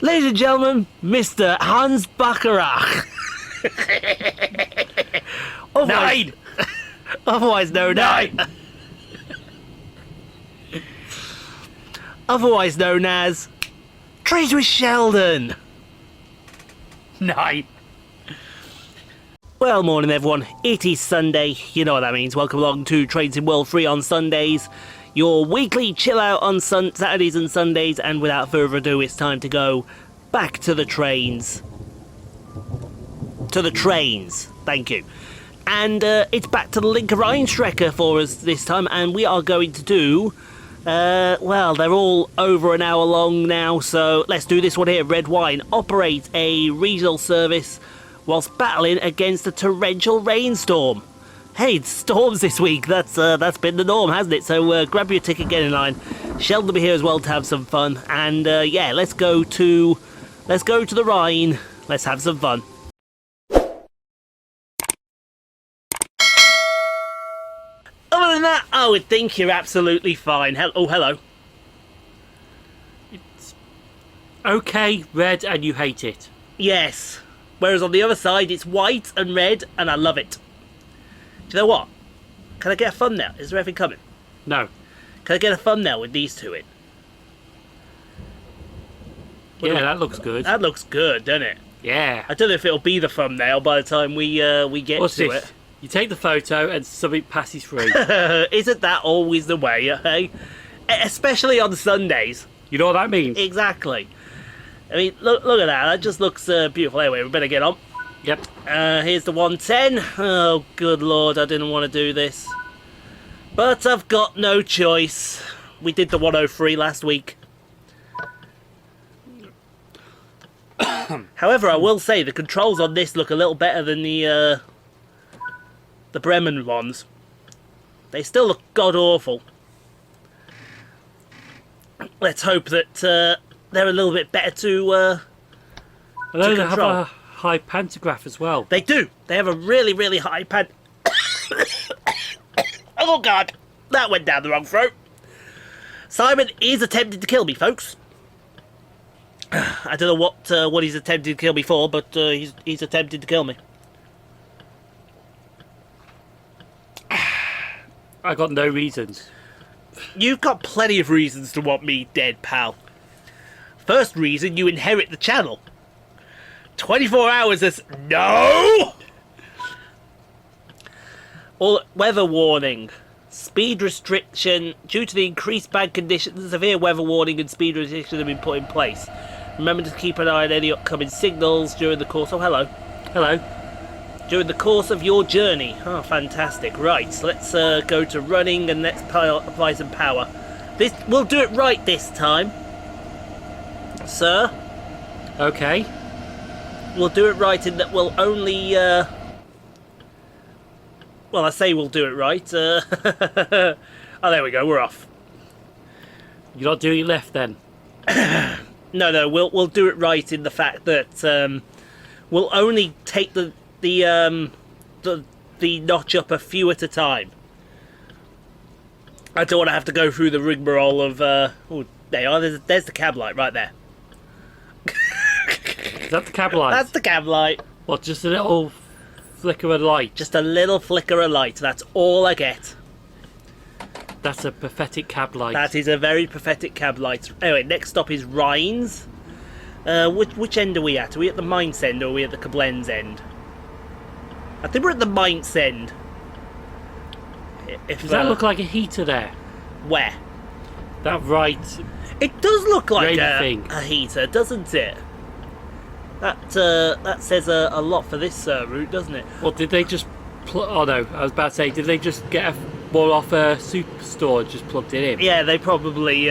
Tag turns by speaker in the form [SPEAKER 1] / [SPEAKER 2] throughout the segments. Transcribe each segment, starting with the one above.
[SPEAKER 1] Ladies and gentlemen, Mr. Hans Bacharach.
[SPEAKER 2] Nine!
[SPEAKER 1] Otherwise known as...
[SPEAKER 2] Nine!
[SPEAKER 1] Otherwise known as... Trains with Sheldon.
[SPEAKER 2] 9.
[SPEAKER 1] Well, morning everyone. It is Sunday. You know what that means. Welcome along to Trains in World Free on Sundays. Your weekly chill out on Saturdays and Sundays. And without further ado, it's time to go back to the trains. To the trains. Thank you. And it's back to the Linke Rhienstrecke for us this time. And we are going to do... well, they're all over an hour long now, so let's do this one here. Red Rhine operates a regional service whilst battling against a torrential rainstorm. Hey, it's storms this week. That's been the norm, hasn't it? So grab your ticket, get in line. Sheldon will be here as well to have some fun. And yeah, let's go to the Rhine. Let's have some fun. Other than that, I would think you're absolutely fine. Oh, hello.
[SPEAKER 2] It's okay, red, and you hate it.
[SPEAKER 1] Yes. Whereas on the other side, it's white and red, and I love it. Do you know what? Can I get a thumbnail? Is there anything coming?
[SPEAKER 2] No.
[SPEAKER 1] Can I get a thumbnail with these two in?
[SPEAKER 2] Yeah, that looks good.
[SPEAKER 1] That looks good, doesn't it?
[SPEAKER 2] Yeah.
[SPEAKER 1] I don't know if it'll be the thumbnail by the time we get
[SPEAKER 2] What's
[SPEAKER 1] to
[SPEAKER 2] this?
[SPEAKER 1] it.
[SPEAKER 2] You take the photo and something passes through.
[SPEAKER 1] Isn't that always the way, hey? Especially on Sundays.
[SPEAKER 2] You know what that means?
[SPEAKER 1] Exactly. I mean, look at that. That just looks beautiful. Anyway, we better get on.
[SPEAKER 2] Yep.
[SPEAKER 1] Here's the 110. Oh, good lord, I didn't want to do this. But I've got no choice. We did the 103 last week. However, I will say the controls on this look a little better than the Bremen ones. They still look god-awful. Let's hope that they're a little bit better to
[SPEAKER 2] Although they have
[SPEAKER 1] control.
[SPEAKER 2] a high pantograph as well.
[SPEAKER 1] They do. They have a really, really high pad. Oh god, that went down the wrong throat. Simon is attempting to kill me, folks. I don't know what he's attempting to kill me for, but he's attempting to kill me.
[SPEAKER 2] I got no reasons.
[SPEAKER 1] You've got plenty of reasons to want me dead, pal. First reason, you inherit the channel. 24 hours as... No! All weather warning. Speed restriction. Due to the increased bad conditions, severe weather warning and speed restrictions have been put in place. Remember to keep an eye on any upcoming signals during the course... Oh, hello.
[SPEAKER 2] Hello.
[SPEAKER 1] During the course of your journey. Oh, fantastic. Right, so let's go to running and let's apply some power. We'll do it right this time. Sir?
[SPEAKER 2] Okay.
[SPEAKER 1] We'll do it right in that we'll only... well, I say we'll do it right. Oh, there we go, we're off.
[SPEAKER 2] You're not doing it left then?
[SPEAKER 1] No, we'll do it right in the fact that we'll only take the notch up a few at a time. I don't want to have to go through the rigmarole of... oh, there you are. There's the cab light right there.
[SPEAKER 2] Is that the cab light?
[SPEAKER 1] That's the cab light.
[SPEAKER 2] What, just a little flicker of light?
[SPEAKER 1] Just a little flicker of light. That's all I get.
[SPEAKER 2] That's a pathetic cab light.
[SPEAKER 1] That is a very pathetic cab light. Anyway, next stop is Rhines. Which end are we at? Are we at the Mainz end or are we at the Koblenz end? I think we're at the Mainz end.
[SPEAKER 2] Does that look like a heater there?
[SPEAKER 1] Where?
[SPEAKER 2] That right...
[SPEAKER 1] It does look like
[SPEAKER 2] thing.
[SPEAKER 1] a heater, doesn't it? That says a lot for this route, doesn't it?
[SPEAKER 2] Well, did they just... Oh no, I was about to say, did they just get one off a superstore and just plugged it in?
[SPEAKER 1] Yeah, they probably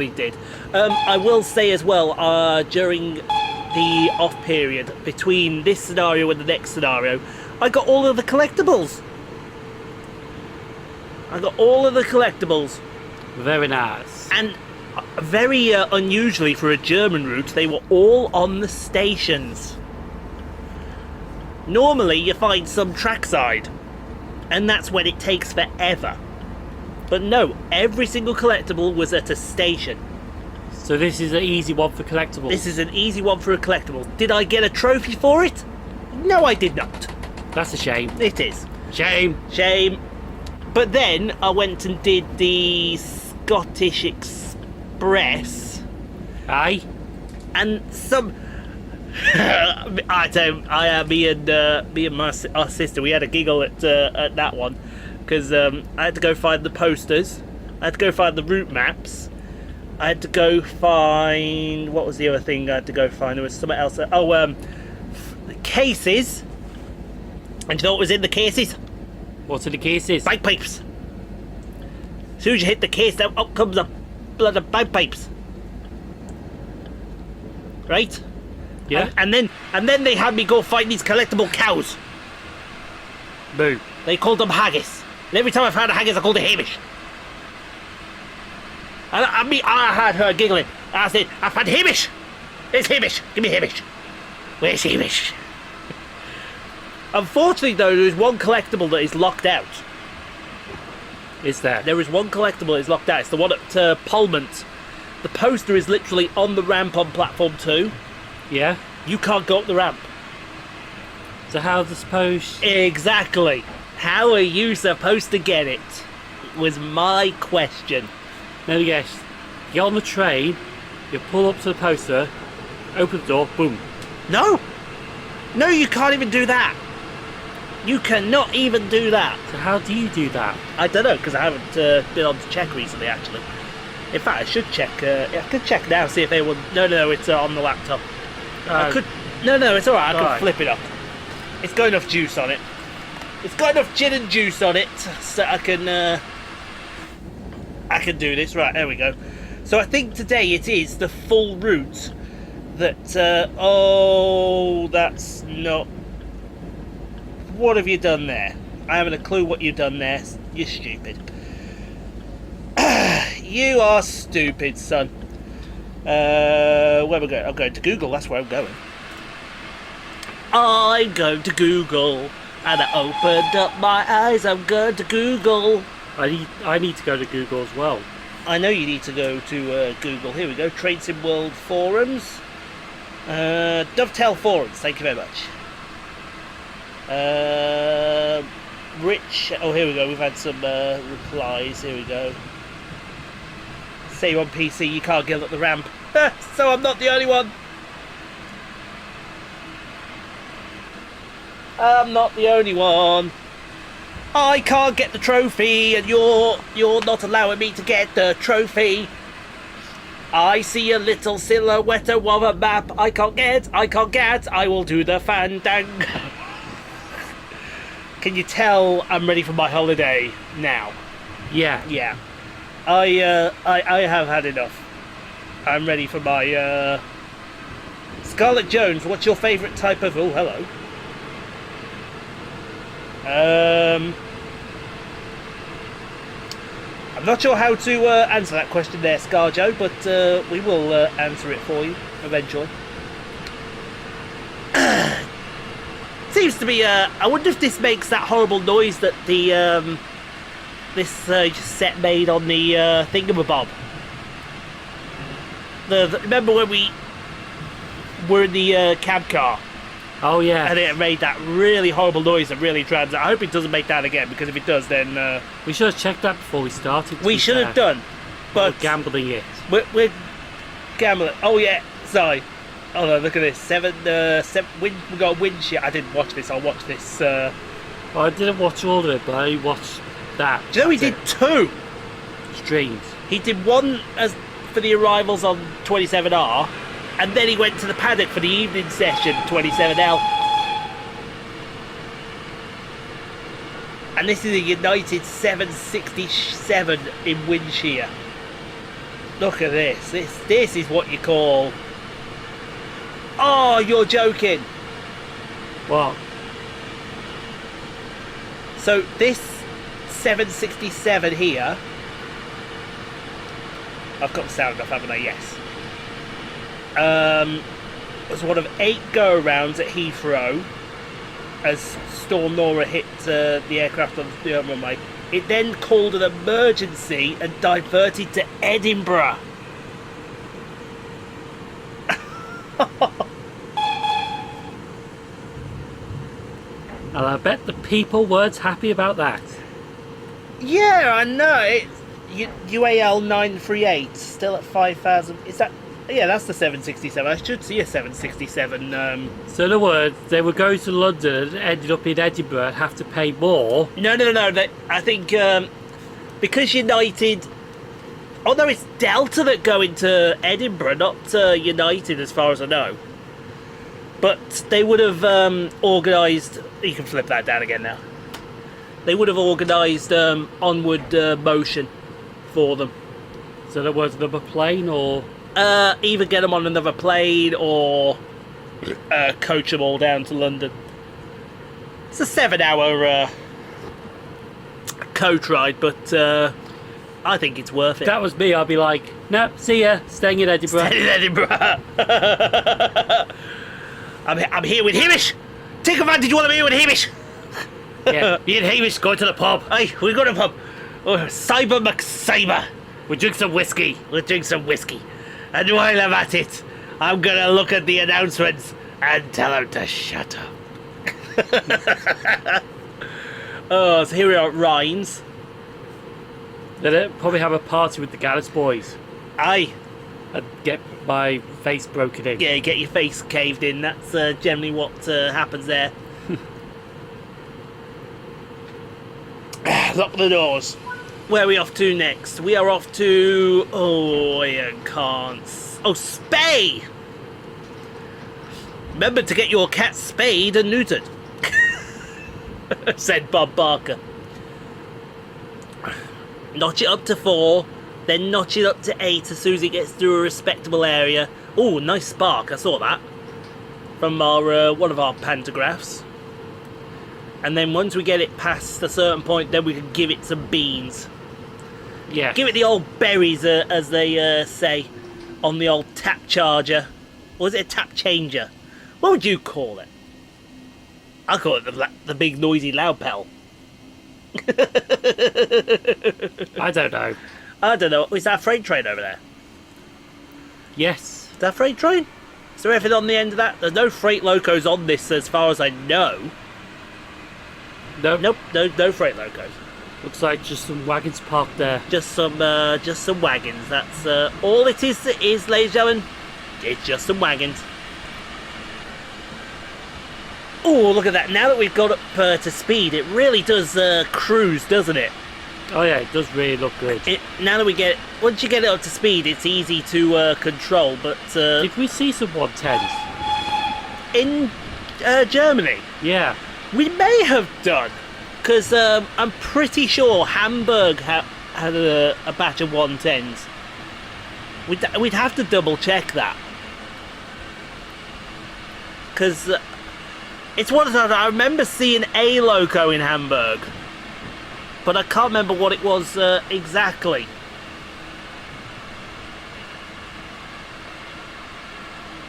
[SPEAKER 1] did. I will say as well, during the off period between this scenario and the next scenario, I got all of the collectibles.
[SPEAKER 2] Very nice.
[SPEAKER 1] And very unusually for a German route, they were all on the stations. Normally you find some trackside, and that's when it takes forever. But no, every single collectible was at a station.
[SPEAKER 2] So this is an easy one for collectibles.
[SPEAKER 1] This is an easy one for a collectible. Did I get a trophy for it? No, I did not.
[SPEAKER 2] That's a shame.
[SPEAKER 1] It is.
[SPEAKER 2] Shame.
[SPEAKER 1] Shame. But then I went and did the Scottish Express.
[SPEAKER 2] Aye.
[SPEAKER 1] And some... me and our sister, we had a giggle at that one. Because I had to go find the posters. I had to go find the route maps. I had to go find... What was the other thing I had to go find? There was something else. Cases. And you know what was in the cases?
[SPEAKER 2] What's in the cases?
[SPEAKER 1] Bagpipes. As soon as you hit the case, up comes a blood of bagpipes. Right?
[SPEAKER 2] Yeah.
[SPEAKER 1] And then they had me go find these collectible cows.
[SPEAKER 2] Boo.
[SPEAKER 1] They called them haggis. And every time I found a haggis, I called it Hamish. I had her giggling. I said, I found Hamish. It's Hamish. Give me Hamish. Where's Hamish? Unfortunately, though, there is one collectible that is locked out.
[SPEAKER 2] Is there?
[SPEAKER 1] There is one collectible that is locked out. It's the one at Pullmont. The poster is literally on the ramp on platform 2.
[SPEAKER 2] Yeah.
[SPEAKER 1] You can't go up the ramp.
[SPEAKER 2] So how's the suppose?
[SPEAKER 1] Exactly. How are you supposed to get it? Was my question.
[SPEAKER 2] Let me guess. You get on the train, you pull up to the poster, open the door, boom.
[SPEAKER 1] No! No, you can't even do that. You cannot even do that.
[SPEAKER 2] So how do you do that?
[SPEAKER 1] I don't know, because I haven't been on to check recently, actually. In fact, I should check. I could check now, see if they will... No, it's on the laptop. I could... No, it's alright, I could flip it up. It's got enough juice on it. It's got enough gin and juice on it, so I can do this. Right, there we go. So I think today it is the full route that... oh, that's not... What have you done there? I haven't a clue what you've done there. You're stupid. You are stupid, son. Where am I going? I'm going to Google, that's where I'm going. I'm going to Google. And I opened up my eyes, I'm going to Google.
[SPEAKER 2] I need to go to Google as well.
[SPEAKER 1] I know you need to go to Google. Here we go, Trade Sim World Forums. Dovetail Forums, thank you very much. Rich, oh here we go, we've had some replies, here we go. Say you're on PC, you can't get up the ramp. So I'm not the only one. I'm not the only one. I can't get the trophy, and you're not allowing me to get the trophy. I see a little silhouette of a map. I can't get. I will do the fandango. Can you tell I'm ready for my holiday now?
[SPEAKER 2] Yeah.
[SPEAKER 1] Yeah. I have had enough. I'm ready for my Scarlett Jones, what's your favourite type of... Oh, hello. I'm not sure how to answer that question there, ScarJo, but we will answer it for you eventually. Seems to be... I wonder if this makes that horrible noise that the this set made on the thingamabob. Remember when we were in the cab car?
[SPEAKER 2] Oh yeah.
[SPEAKER 1] And it made that really horrible noise that really drowns out. I hope it doesn't make that again, because if it does, then...
[SPEAKER 2] we should have checked that before we started.
[SPEAKER 1] We should have done, but...
[SPEAKER 2] We're gambling it.
[SPEAKER 1] We're gambling. Oh yeah, sorry. Oh no, look at this. We got a wind sheet. I didn't watch this. I'll watch this.
[SPEAKER 2] Well, I didn't watch all of it, but I watched that.
[SPEAKER 1] Do you know he did two?
[SPEAKER 2] Streams.
[SPEAKER 1] He did one for the arrivals on 27R, and then he went to the paddock for the evening session, 27L. And this is a United 767 in wind shear. Look at this. This is what you call... Oh, you're joking.
[SPEAKER 2] What?
[SPEAKER 1] So this 767 here... I've got the sound enough, haven't I? Yes. Was one of 8 go-arounds at Heathrow as Storm Nora hit the aircraft on the runway. It then called an emergency and diverted to Edinburgh.
[SPEAKER 2] And I bet the people weren't happy about that.
[SPEAKER 1] Yeah, I know. It's UAL 938 still at 5,000. Is that? Yeah, that's the 767. I should see a 767.
[SPEAKER 2] So in other words, they were going to London and ended up in Edinburgh and have to pay more.
[SPEAKER 1] No. I think because United. Oh no, it's Delta that go into Edinburgh, not United, as far as I know. But they would have organised. You can flip that down again now. They would have organised onward motion for them.
[SPEAKER 2] So there was another plane, or
[SPEAKER 1] either get them on another plane or coach them all down to London. It's a 7-hour coach ride, but I think it's worth it.
[SPEAKER 2] If that was me, I'd be like, no, see ya, staying in Edinburgh.
[SPEAKER 1] Staying in Edinburgh. I'm here with Hamish. Take advantage while I'm here with Hamish.
[SPEAKER 2] Yeah, me and Hamish going to the pub.
[SPEAKER 1] Hey, we got a pub. Oh, Cyber McCyber.
[SPEAKER 2] We drink some whiskey.
[SPEAKER 1] We'll drink some whiskey. And while I'm at it, I'm going to look at the announcements and tell them to shut up. Oh, so here we are at Rhines.
[SPEAKER 2] They'll probably have a party with the Gallus boys.
[SPEAKER 1] Aye.
[SPEAKER 2] And get my face broken in.
[SPEAKER 1] Yeah, get your face caved in. That's generally what happens there. Lock the doors. Where are we off to next? We are off to... Oh, I can't... Oh, Spay! Remember to get your cat spayed and neutered. Said Bob Barker. Notch it up to 4, then notch it up to 8 as soon as it gets through a respectable area. Oh, nice spark, I saw that. From our one of our pantographs. And then once we get it past a certain point, then we can give it some beans.
[SPEAKER 2] Yeah.
[SPEAKER 1] Give it the old berries, as they say, on the old tap charger. Or is it a tap changer? What would you call it? I call it the big noisy loud pedal.
[SPEAKER 2] I don't know.
[SPEAKER 1] I don't know. Is that a freight train over there?
[SPEAKER 2] Yes.
[SPEAKER 1] Is that a freight train? Is there anything on the end of that? There's no freight locos on this as far as I know.
[SPEAKER 2] Nope.
[SPEAKER 1] Nope, no freight locos.
[SPEAKER 2] Looks like just some wagons parked there.
[SPEAKER 1] Just some wagons. That's all it is, ladies and gentlemen. It's just some wagons. Oh, look at that. Now that we've got up to speed, it really does cruise, doesn't it?
[SPEAKER 2] Oh yeah, it does really look good.
[SPEAKER 1] Now that once you get it up to speed, it's easy to control, but...
[SPEAKER 2] Did we see some 110s?
[SPEAKER 1] In Germany?
[SPEAKER 2] Yeah.
[SPEAKER 1] We may have done, because I'm pretty sure Hamburg had a batch of 110s. We'd have to double check that. Because it's one of those, I remember seeing a loco in Hamburg, but I can't remember what it was exactly.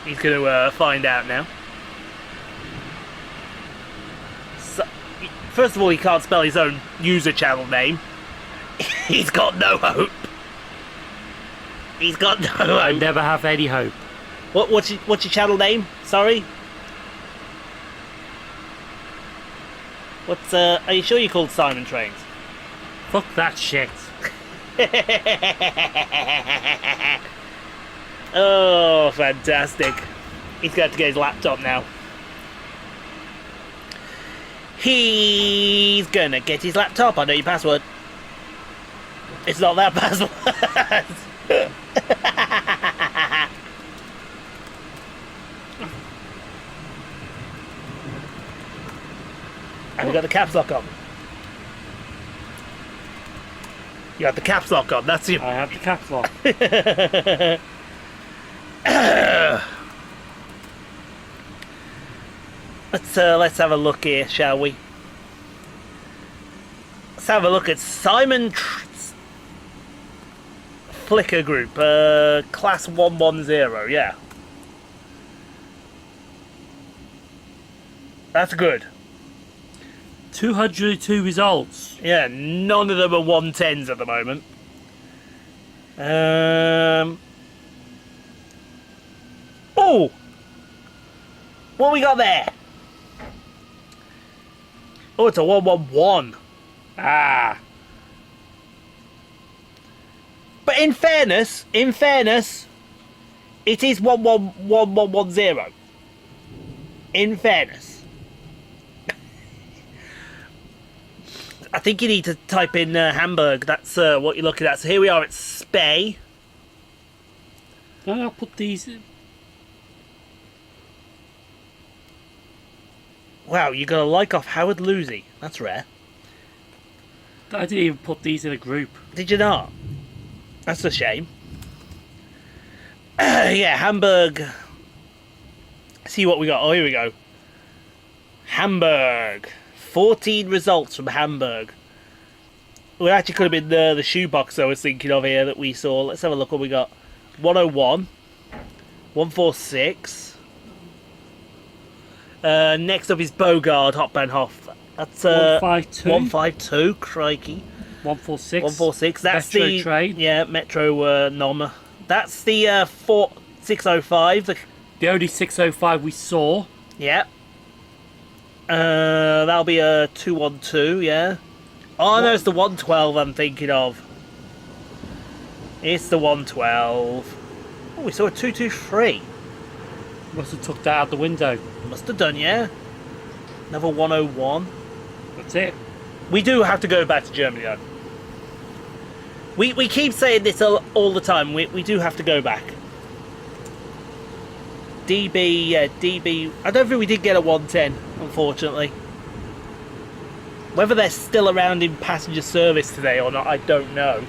[SPEAKER 1] He's going to find out now. So, first of all, he can't spell his own user channel name. He's got no hope. He's got no hope.
[SPEAKER 2] I never have any hope.
[SPEAKER 1] What's your channel name? Sorry. Are you sure you're called Simon Trains?
[SPEAKER 2] Fuck that shit.
[SPEAKER 1] Oh, fantastic. He's got to get his laptop now. He's gonna get his laptop. I know your password. It's not that password. Have you got the caps lock on? You have the caps lock on, that's you.
[SPEAKER 2] I have the caps lock.
[SPEAKER 1] Let's have a look here, shall we? Let's have a look at Simon Flickr group, class 110, yeah. That's good.
[SPEAKER 2] 202 results.
[SPEAKER 1] Yeah, none of them are 110s at the moment. Oh, What we got there? Oh, it's a 111. Ah. But in fairness, it is 111110. In fairness. I think you need to type in Hamburg. That's what you're looking at. So here we are at Spey.
[SPEAKER 2] I'll put these in.
[SPEAKER 1] Wow, you got a like off Howard Lucy. That's rare.
[SPEAKER 2] I didn't even put these in a group.
[SPEAKER 1] Did you not? That's a shame. Yeah, Hamburg. See what we got. Oh, here we go. Hamburg. 14 results from Hamburg. Well, actually could have been the shoebox I was thinking of here that we saw. Let's have a look what we got. 101. 146. Next up is Bogard, Hopbahnhof. That's
[SPEAKER 2] 152.
[SPEAKER 1] 152, crikey.
[SPEAKER 2] 146.
[SPEAKER 1] 146. That's
[SPEAKER 2] Metro
[SPEAKER 1] the
[SPEAKER 2] train.
[SPEAKER 1] Yeah, Metro Nom. That's the 605.
[SPEAKER 2] The only 605 we saw.
[SPEAKER 1] Yeah. That'll be a 212. Yeah. Oh no, it's the 112 I'm thinking of. It's the 112. Oh, we saw a 223.
[SPEAKER 2] Must have took that out the window.
[SPEAKER 1] Must have done, yeah. Another 101.
[SPEAKER 2] That's it.
[SPEAKER 1] We do have to go back to Germany, though. We keep saying this all the time. We do have to go back. DB, yeah, DB. I don't think we did get a 110, unfortunately. Whether they're still around in passenger service today or not, I don't know.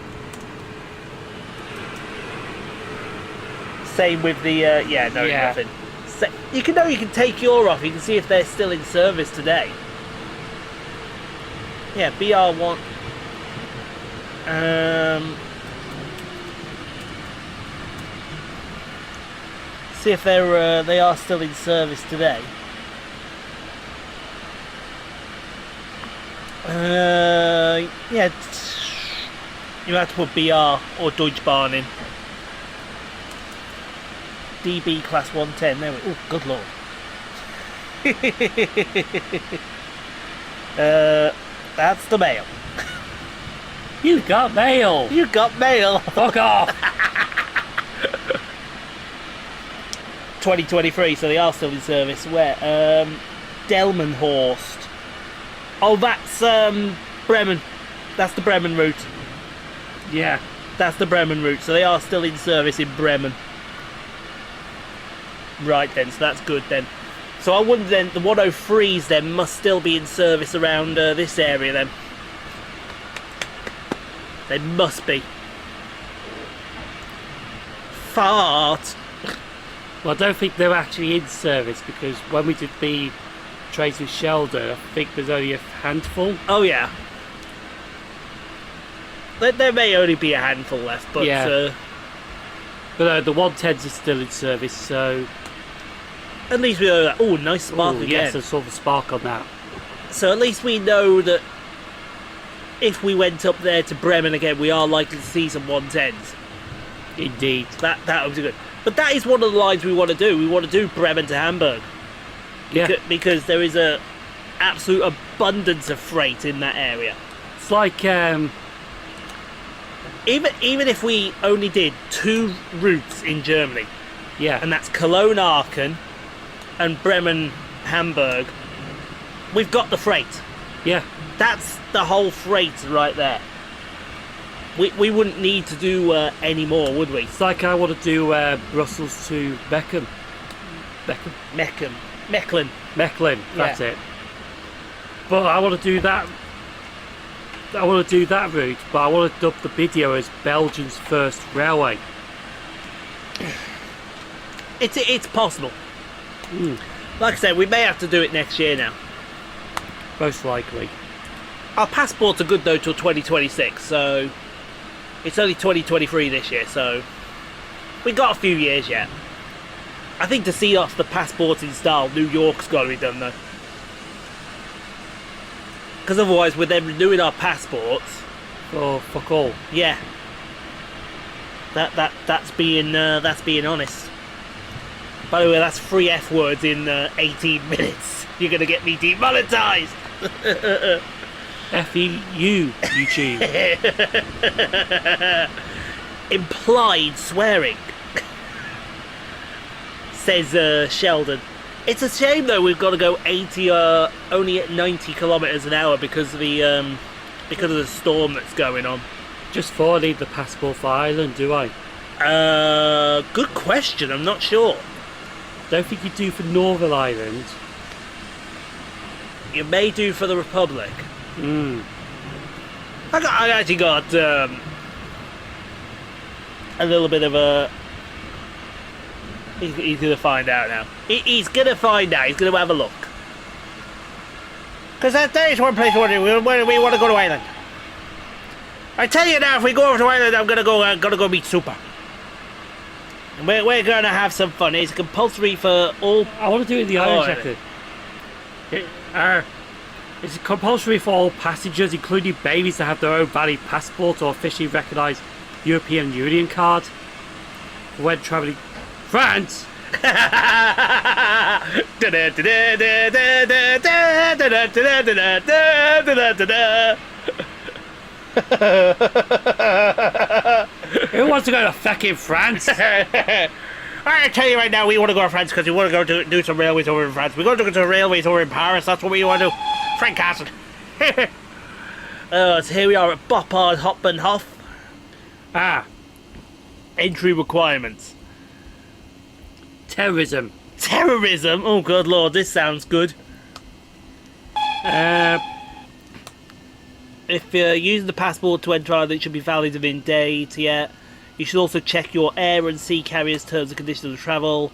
[SPEAKER 1] Same with the, yeah, no,
[SPEAKER 2] Yeah.
[SPEAKER 1] nothing. You can take your off. You can see if they're still in service today. Yeah, BR1. See if they are still in service today. Yeah, you have to put BR or Deutsche Bahn in. DB class 110. There we go. Oh, good lord. That's the mail.
[SPEAKER 2] You got mail.
[SPEAKER 1] You got mail.
[SPEAKER 2] Fuck off.
[SPEAKER 1] 2023, so they are still in service. Where? Delmenhorst. Oh, that's Bremen. That's the Bremen route.
[SPEAKER 2] Yeah.
[SPEAKER 1] That's the Bremen route, so they are still in service in Bremen. Right then, so that's good then. So I wonder then, the 103s then must still be in service around this area then. They must be. Fart.
[SPEAKER 2] Well, I don't think they're actually in service because when we did the trains with Sheldon, I think there's only a handful.
[SPEAKER 1] Oh yeah. There may only be a handful left, but
[SPEAKER 2] yeah. But the 110s are still in service, so
[SPEAKER 1] at least we know that. Oh, nice spark again.
[SPEAKER 2] Yes, I saw the spark on that.
[SPEAKER 1] So at least we know that if we went up there to Bremen again, we are likely to see some 110s.
[SPEAKER 2] Indeed.
[SPEAKER 1] That would be good. But that is one of the lines we want to do. We want to do Bremen to Hamburg.
[SPEAKER 2] Yeah.
[SPEAKER 1] Because there is a absolute abundance of freight in that area.
[SPEAKER 2] It's like
[SPEAKER 1] even if we only did 2 routes in Germany,
[SPEAKER 2] yeah,
[SPEAKER 1] and that's Cologne Aachen and Bremen Hamburg, we've got the freight.
[SPEAKER 2] Yeah.
[SPEAKER 1] That's the whole freight right there. We wouldn't need to do any more, would we?
[SPEAKER 2] It's like I want to do Brussels to Mechlin. Mechlin, that's it. But I want to do that. I want to do that route, but I want to dub the video as Belgium's first railway.
[SPEAKER 1] It's possible. Like I said, we may have to do it next year now.
[SPEAKER 2] Most likely.
[SPEAKER 1] Our passports are good though till 2026, so it's only 2023 this year, so we got a few years yet. I think to see off the passports in style, New York's got to be done though. Because otherwise, with them renewing our passports,
[SPEAKER 2] oh fuck all.
[SPEAKER 1] Yeah, that's being honest. By the way, that's 3 F words in 18 minutes. You're going to get me demonetized.
[SPEAKER 2] F-E-U, YouTube.
[SPEAKER 1] Implied swearing. Says Sheldon. It's a shame though we've got to go 80 only at 90 kilometers an hour because of the storm that's going on.
[SPEAKER 2] Just thought I need the passport for Ireland, do I?
[SPEAKER 1] Good question. I'm not sure.
[SPEAKER 2] Don't think you do for Northern Ireland.
[SPEAKER 1] You may do for the Republic. I actually got a little bit of a. He's gonna find out now. He's gonna find out. He's gonna have a look. Because there is one place where we want to go to Ireland. I tell you now, if we go over to Ireland, I'm gonna go meet Super. And we're gonna have some fun. It's compulsory for all.
[SPEAKER 2] I want to do it in the Irish accent. It's compulsory for all passengers, including babies, to have their own valid passport or officially recognised European Union card when travelling France. Who wants to go to fucking France?
[SPEAKER 1] I tell you right now, we want to go to France because we want to go do some railways over in France. We're going to go to railways over in Paris. That's what we want to do. Frank Castle. So here we are at Boppard Hop and Hoff. Entry requirements.
[SPEAKER 2] Terrorism.
[SPEAKER 1] Terrorism? Oh, good lord, this sounds good. If you're using the passport to enter Ireland, it should be valid within date, yeah. You should also check your air and sea carriers' terms and conditions of travel.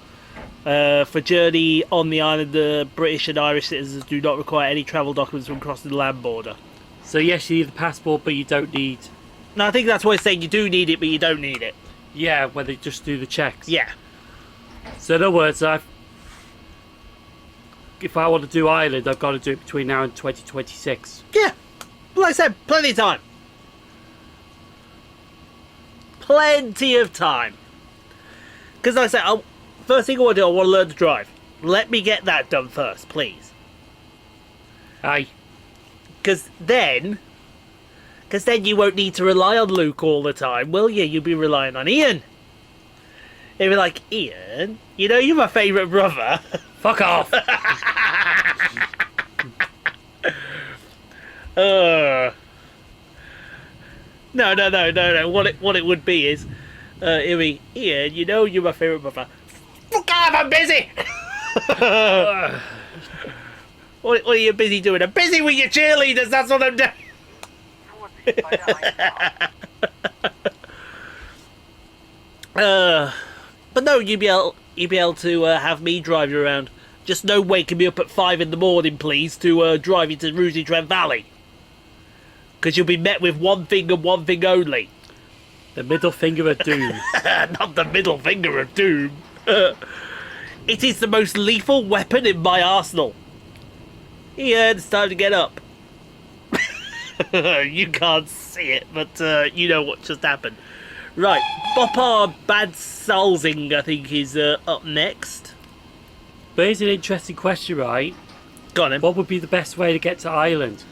[SPEAKER 1] For journey on the island, the British and Irish citizens do not require any travel documents when crossing the land border.
[SPEAKER 2] So yes, you need the passport, but you don't need...
[SPEAKER 1] No, I think that's what it's saying. You do need it, but you don't need it.
[SPEAKER 2] Yeah, where they just do the checks.
[SPEAKER 1] Yeah.
[SPEAKER 2] So in other words, if I want to do Ireland, I've got to do it between now and 2026.
[SPEAKER 1] Yeah. Like I said, plenty of time. Plenty of time. Because like I said, first thing I want to do, I want to learn to drive. Let me get that done first, please.
[SPEAKER 2] Aye.
[SPEAKER 1] Because then you won't need to rely on Luke all the time, will you? You'll be relying on Ian. He'll be like, Ian, you know you're my favourite brother.
[SPEAKER 2] Fuck off. No.
[SPEAKER 1] What it would be is, it'll be, Ian, you know you're my favourite brother. Fuck off, I'm busy. What are you busy doing? I'm busy with your cheerleaders. That's what I'm doing. But no, you'd be able to have me drive you around. Just no waking me up at 5 in the morning, please, to drive you to Rhine Valley. Because you'll be met with one thing and one thing only.
[SPEAKER 2] The middle finger of doom.
[SPEAKER 1] Not the middle finger of doom. It is the most lethal weapon in my arsenal. Ian, it's time to get up. You can't see it, but you know what just happened. Right, Boppard Bad Salzing, I think, is up next.
[SPEAKER 2] But here's an interesting question, right?
[SPEAKER 1] Go on then.
[SPEAKER 2] What would be the best way to get to Ireland?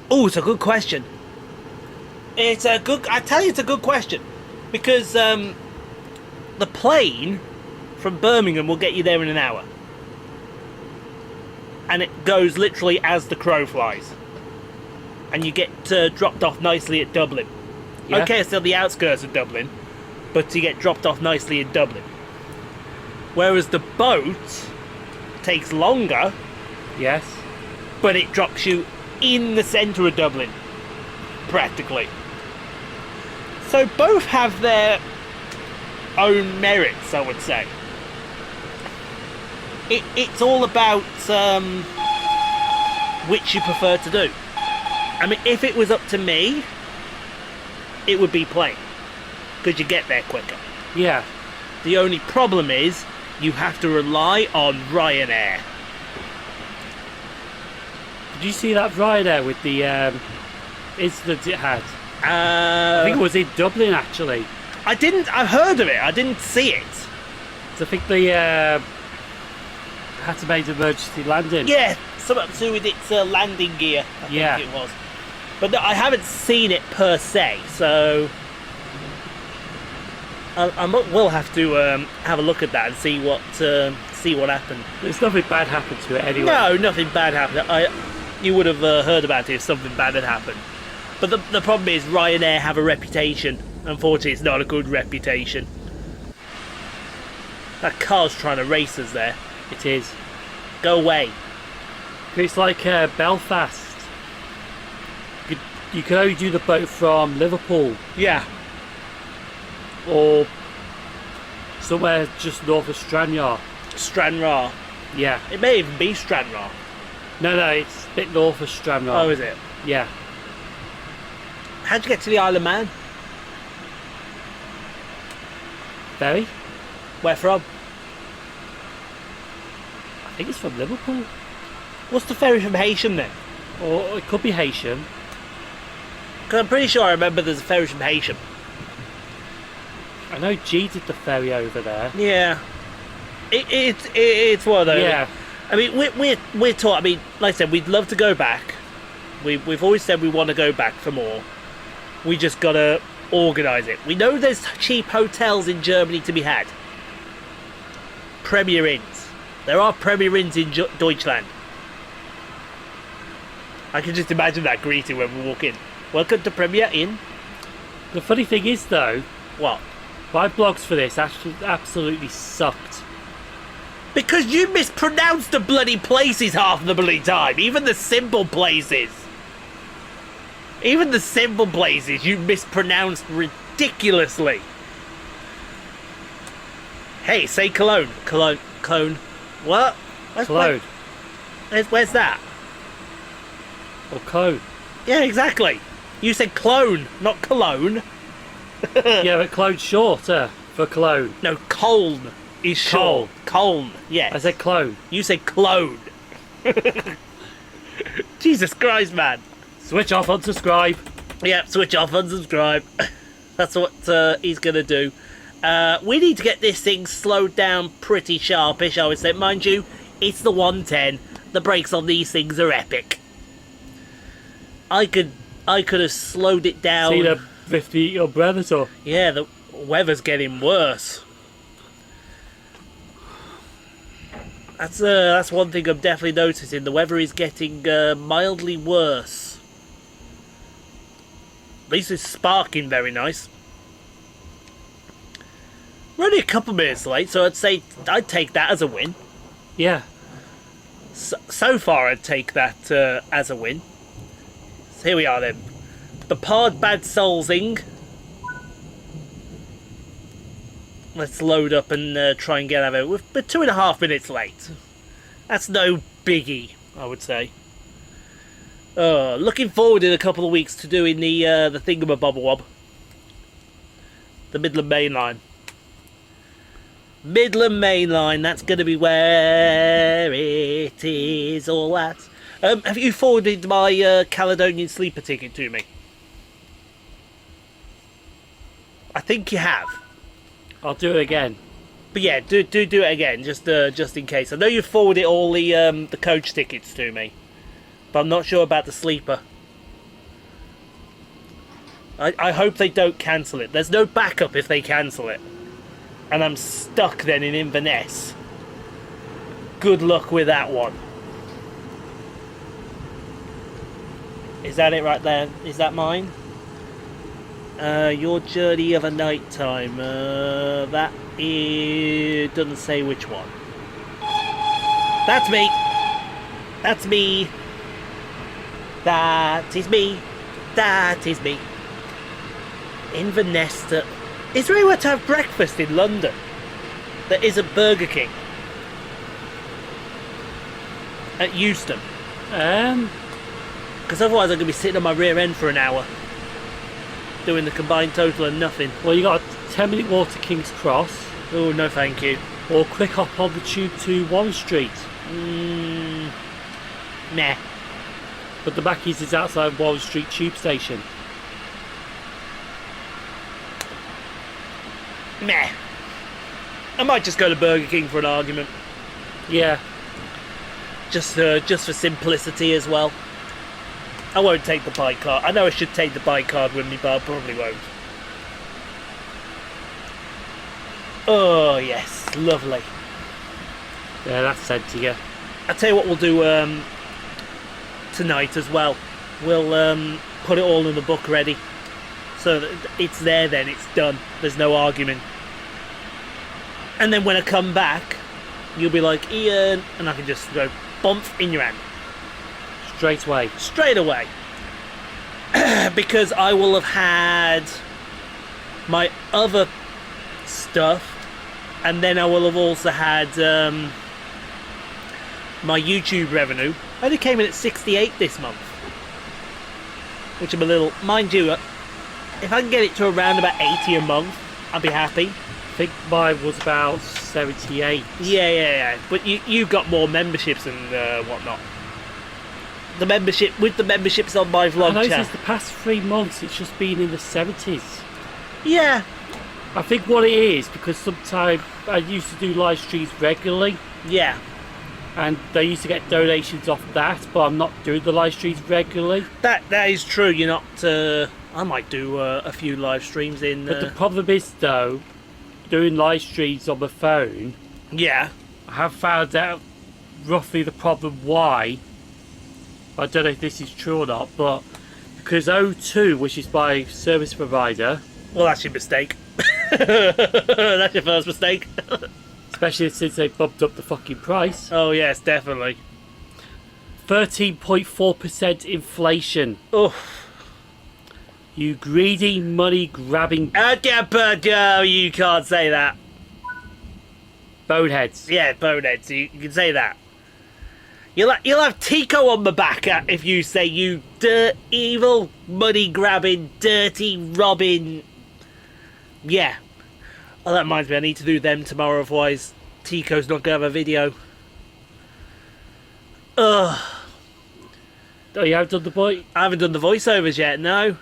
[SPEAKER 1] Oh, it's a good question. I tell you, it's a good question. Because the plane from Birmingham will get you there in an hour. And it goes literally as the crow flies. And you get dropped off nicely at Dublin. Yeah. Okay, it's still the outskirts of Dublin, but you get dropped off nicely in Dublin. Whereas the boat takes longer.
[SPEAKER 2] Yes.
[SPEAKER 1] But it drops you in the centre of Dublin, practically. So both have their own merits, I would say. It's all about which you prefer to do. I mean, if it was up to me, it would be plane, because you get there quicker.
[SPEAKER 2] Yeah.
[SPEAKER 1] The only problem is you have to rely on Ryanair.
[SPEAKER 2] Did you see that Ryanair with the incident it had? I think it was in Dublin, actually.
[SPEAKER 1] I've heard of it. I didn't see it.
[SPEAKER 2] 'Cause I think they had to make an emergency landing.
[SPEAKER 1] Yeah, something to do with its landing gear, I think it was. But no, I haven't seen it per se, so we'll have to have a look at that and see what happened.
[SPEAKER 2] There's nothing bad happened to it anyway.
[SPEAKER 1] No, nothing bad happened. You would have heard about it if something bad had happened. But the problem is Ryanair have a reputation. Unfortunately, it's not a good reputation. That car's trying to race us there.
[SPEAKER 2] It is.
[SPEAKER 1] Go away.
[SPEAKER 2] It's like Belfast. You can only do the boat from Liverpool.
[SPEAKER 1] Yeah.
[SPEAKER 2] Or somewhere just north of Stranraer.
[SPEAKER 1] Stranraer.
[SPEAKER 2] Yeah.
[SPEAKER 1] It may even be Stranraer.
[SPEAKER 2] No, it's a bit north of Stranraer.
[SPEAKER 1] Oh, is it?
[SPEAKER 2] Yeah.
[SPEAKER 1] How'd you get to the Isle of Man?
[SPEAKER 2] Ferry?
[SPEAKER 1] Where from?
[SPEAKER 2] I think it's from Liverpool.
[SPEAKER 1] What's the ferry from Haitian then?
[SPEAKER 2] Or it could be Haitian.
[SPEAKER 1] Because I'm pretty sure I remember there's a ferry from Haitian.
[SPEAKER 2] I know G did the ferry over there.
[SPEAKER 1] Yeah. It's one of those.
[SPEAKER 2] Yeah.
[SPEAKER 1] I mean, we're taught. I mean, like I said, we'd love to go back. We've always said we want to go back for more. We just gotta organise it. We know there's cheap hotels in Germany to be had. Premier Inns. There are Premier Inns in Deutschland. I can just imagine that greeting when we walk in. Welcome to Premier Inn.
[SPEAKER 2] The funny thing is, though,
[SPEAKER 1] What?
[SPEAKER 2] my blogs for this actually absolutely sucked.
[SPEAKER 1] Because you mispronounce the bloody places half the bloody time. Even the simple places. Even the simple places you mispronounced ridiculously. Hey, say Cologne. Cologne. What?
[SPEAKER 2] Cologne.
[SPEAKER 1] Where's that?
[SPEAKER 2] Or Cologne.
[SPEAKER 1] Yeah, exactly. You said clone, not Cologne.
[SPEAKER 2] Yeah, but Cologne shorter for Cologne.
[SPEAKER 1] No, Colne is short. Colne, yes.
[SPEAKER 2] I said clone.
[SPEAKER 1] You said clone. Jesus Christ, man.
[SPEAKER 2] Switch off, unsubscribe.
[SPEAKER 1] Yeah, switch off, unsubscribe. That's what he's going to do. We need to get this thing slowed down pretty sharpish, I would say. Mind you, it's the 110. The brakes on these things are epic. I could have slowed it down.
[SPEAKER 2] See the 50 umbrella or?
[SPEAKER 1] Yeah, the weather's getting worse. That's one thing I'm definitely noticing. The weather is getting mildly worse. At least it's sparking very nice. We're only a couple minutes late, so I'd say I'd take that as a win.
[SPEAKER 2] Yeah.
[SPEAKER 1] So far, I'd take that as a win. So here we are then. The Pard Bad Solzing. Let's load up and try and get out of it. We're 2.5 minutes late. That's no biggie, I would say. Looking forward in a couple of weeks to doing the thingamabobberwob. The Midland Main Line. Midland Main Line, that's going to be where it is all at. Have you forwarded my Caledonian Sleeper ticket to me? I think you have.
[SPEAKER 2] I'll do it again.
[SPEAKER 1] But yeah, do it again, just in case. I know you forwarded all the coach tickets to me, but I'm not sure about the sleeper. I hope they don't cancel it. There's no backup if they cancel it. And I'm stuck then in Inverness. Good luck with that one. Is that it right there? Is that mine? Your journey of a night time. That is... doesn't say which one. That's me. That's me. That is me. That is me. Inverness. Is there anywhere to have breakfast in London that isn't Burger King? At Euston? Because otherwise I'm going to be sitting on my rear end for an hour. Doing the combined total and nothing.
[SPEAKER 2] Well, you got a 10-minute walk to King's Cross.
[SPEAKER 1] Oh, no thank you.
[SPEAKER 2] Or quick hop on the tube to Warren Street.
[SPEAKER 1] Nah.
[SPEAKER 2] But the Mackies is outside Warren Street tube station.
[SPEAKER 1] Meh. I might just go to Burger King for an argument.
[SPEAKER 2] Yeah.
[SPEAKER 1] Just for simplicity as well. I won't take the bike card. I know I should take the bike card with me, but I probably won't. Oh, yes. Lovely.
[SPEAKER 2] Yeah, that's sent to you.
[SPEAKER 1] I'll tell you what we'll do tonight as well. We'll put it all in the book ready. So that it's there then, it's done. There's no argument. And then when I come back, you'll be like, Ian, and I can just go bump in your hand.
[SPEAKER 2] Straight away.
[SPEAKER 1] Straight away. Because I will have had my other stuff, and then I will have also had my YouTube revenue. I only came in at 68 this month, which I'm a little, mind you, if I can get it to around about 80 a month, I'd be happy.
[SPEAKER 2] I think mine was about 78.
[SPEAKER 1] Yeah. But you got more memberships and whatnot. The memberships on my vlog
[SPEAKER 2] I noticed
[SPEAKER 1] channel.
[SPEAKER 2] the past 3 months it's just been in the 70s.
[SPEAKER 1] Yeah.
[SPEAKER 2] I think what it is, because sometimes I used to do live streams regularly,
[SPEAKER 1] Yeah.
[SPEAKER 2] and they used to get donations off that, but I'm not doing the live streams regularly.
[SPEAKER 1] That is true. You're not. I might do a few live streams in.
[SPEAKER 2] But the problem is, though, doing live streams on my phone,
[SPEAKER 1] Yeah.
[SPEAKER 2] I have found out roughly the problem why. I don't know if this is true or not, but because O2, which is my service provider...
[SPEAKER 1] Well, that's your mistake. That's your first mistake.
[SPEAKER 2] Especially since they bumped up the fucking price.
[SPEAKER 1] Oh, yes, definitely.
[SPEAKER 2] 13.4% inflation.
[SPEAKER 1] Oh.
[SPEAKER 2] You greedy, money-grabbing
[SPEAKER 1] Oh, you can't say that.
[SPEAKER 2] boneheads.
[SPEAKER 1] Yeah, boneheads, you can say that. You'll have Tico on the back if you say you evil, money-grabbing, dirty, robbing... Yeah. Oh, that reminds me, I need to do them tomorrow, otherwise Tico's not going to have a video. Ugh.
[SPEAKER 2] Oh, you haven't done the boy?
[SPEAKER 1] I haven't done the voiceovers yet, no.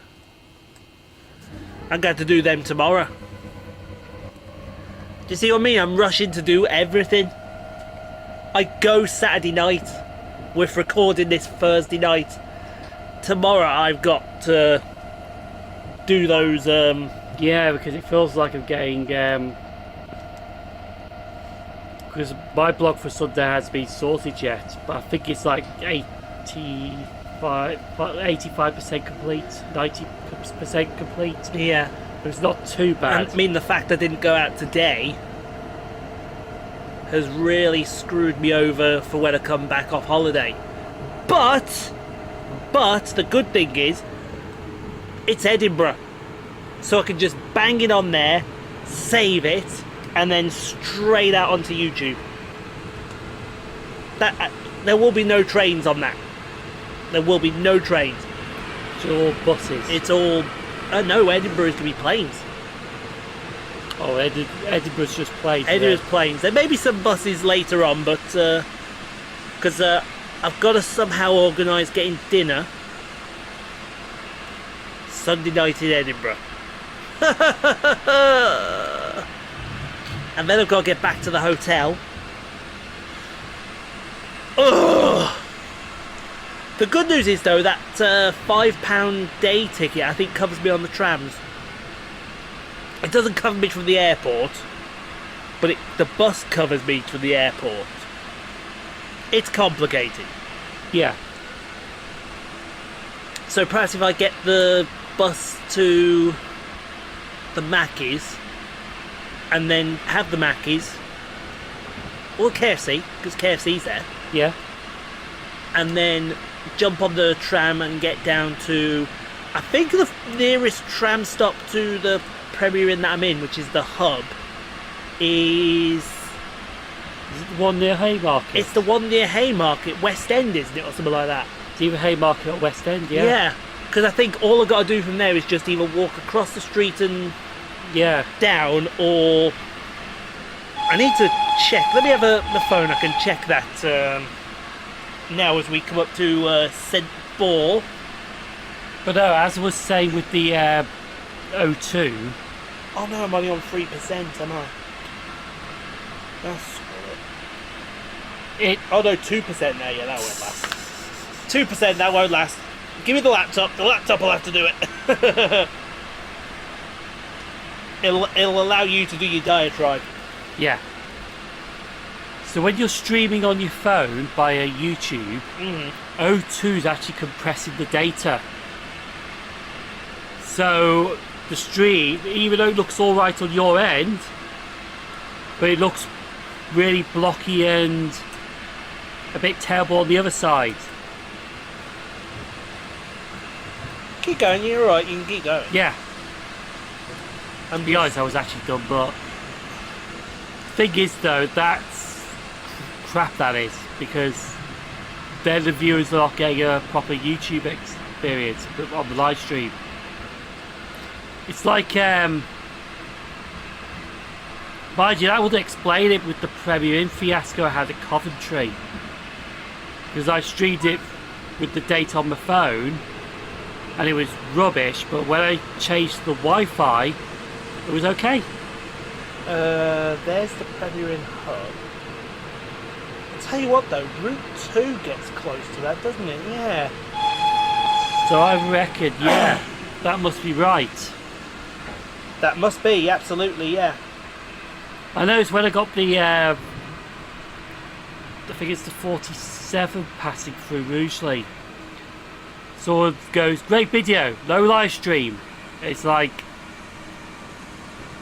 [SPEAKER 1] I'm going to do them tomorrow. Do you see what I mean? I'm rushing to do everything. I go Saturday night. We're recording this Thursday night. Tomorrow I've got to do those...
[SPEAKER 2] Yeah, because it feels like I'm getting... because my blog for Sunday has been sorted yet, but I think it's like 85% complete, 90% complete.
[SPEAKER 1] Yeah.
[SPEAKER 2] It's not too bad.
[SPEAKER 1] I mean, the fact I didn't go out today has really screwed me over for when I come back off holiday. But the good thing is, it's Edinburgh. So I can just bang it on there, save it, and then straight out onto YouTube. There will be no trains on that. There will be no trains.
[SPEAKER 2] It's all buses.
[SPEAKER 1] It's all... no, Edinburgh is going to be planes.
[SPEAKER 2] Oh, Edinburgh's just planes.
[SPEAKER 1] Edinburgh's planes. There may be some buses later on, but... Because I've got to somehow organise getting dinner Sunday night in Edinburgh. And then I've got to get back to the hotel. Ugh. The good news is, though, that £5 day ticket, I think, covers me on the trams. It doesn't cover me from the airport, but the bus covers me from the airport. It's complicated.
[SPEAKER 2] Yeah.
[SPEAKER 1] So perhaps if I get the bus to the Mackies, and then have the Mackies, or KFC, because KFC's there.
[SPEAKER 2] Yeah.
[SPEAKER 1] And then jump on the tram and get down to, I think the nearest tram stop to the Premier Inn that I'm in, which is the Hub, is
[SPEAKER 2] it the one near Haymarket?
[SPEAKER 1] It's the one near Haymarket, West End, isn't it, or something like that?
[SPEAKER 2] It's either Haymarket or West End, yeah.
[SPEAKER 1] Yeah, because I think all I've got to do from there is just either walk across the street and down, or I need to check. Let me have the phone. I can check that now as we come up to St. Paul.
[SPEAKER 2] But no, as I was saying with the O2.
[SPEAKER 1] Oh no, I'm only on 3%, am I? That's it. Oh no, 2% now. Yeah, that won't last. 2%, that won't last. Give me the laptop. The laptop will have to do it. It'll allow you to do your diatribe.
[SPEAKER 2] Yeah. So when you're streaming on your phone via YouTube, O2 is actually compressing the data. So the stream, even though it looks all right on your end, but it looks really blocky and a bit terrible on the other side.
[SPEAKER 1] Keep going, you're alright, you can keep going.
[SPEAKER 2] Yeah. And to be honest, I was actually done, but thing is though, that's crap, that is, because then the viewers are not getting a proper YouTube experience on the live stream. It's like, mind you, that would explain it with the Premier Inn fiasco I had at Coventry, because I streamed it with the data on my phone and it was rubbish, but when I changed the Wi-Fi it was okay.
[SPEAKER 1] There's the Premier Inn hub. I'll tell you what though, Route 2 gets close to that, doesn't it? Yeah.
[SPEAKER 2] So I reckon, yeah, that must be right.
[SPEAKER 1] That must be, absolutely, yeah.
[SPEAKER 2] I know it's when I got the, I think it's the 47 passing through Rugeley. Sort of goes, great video, no live stream. It's like,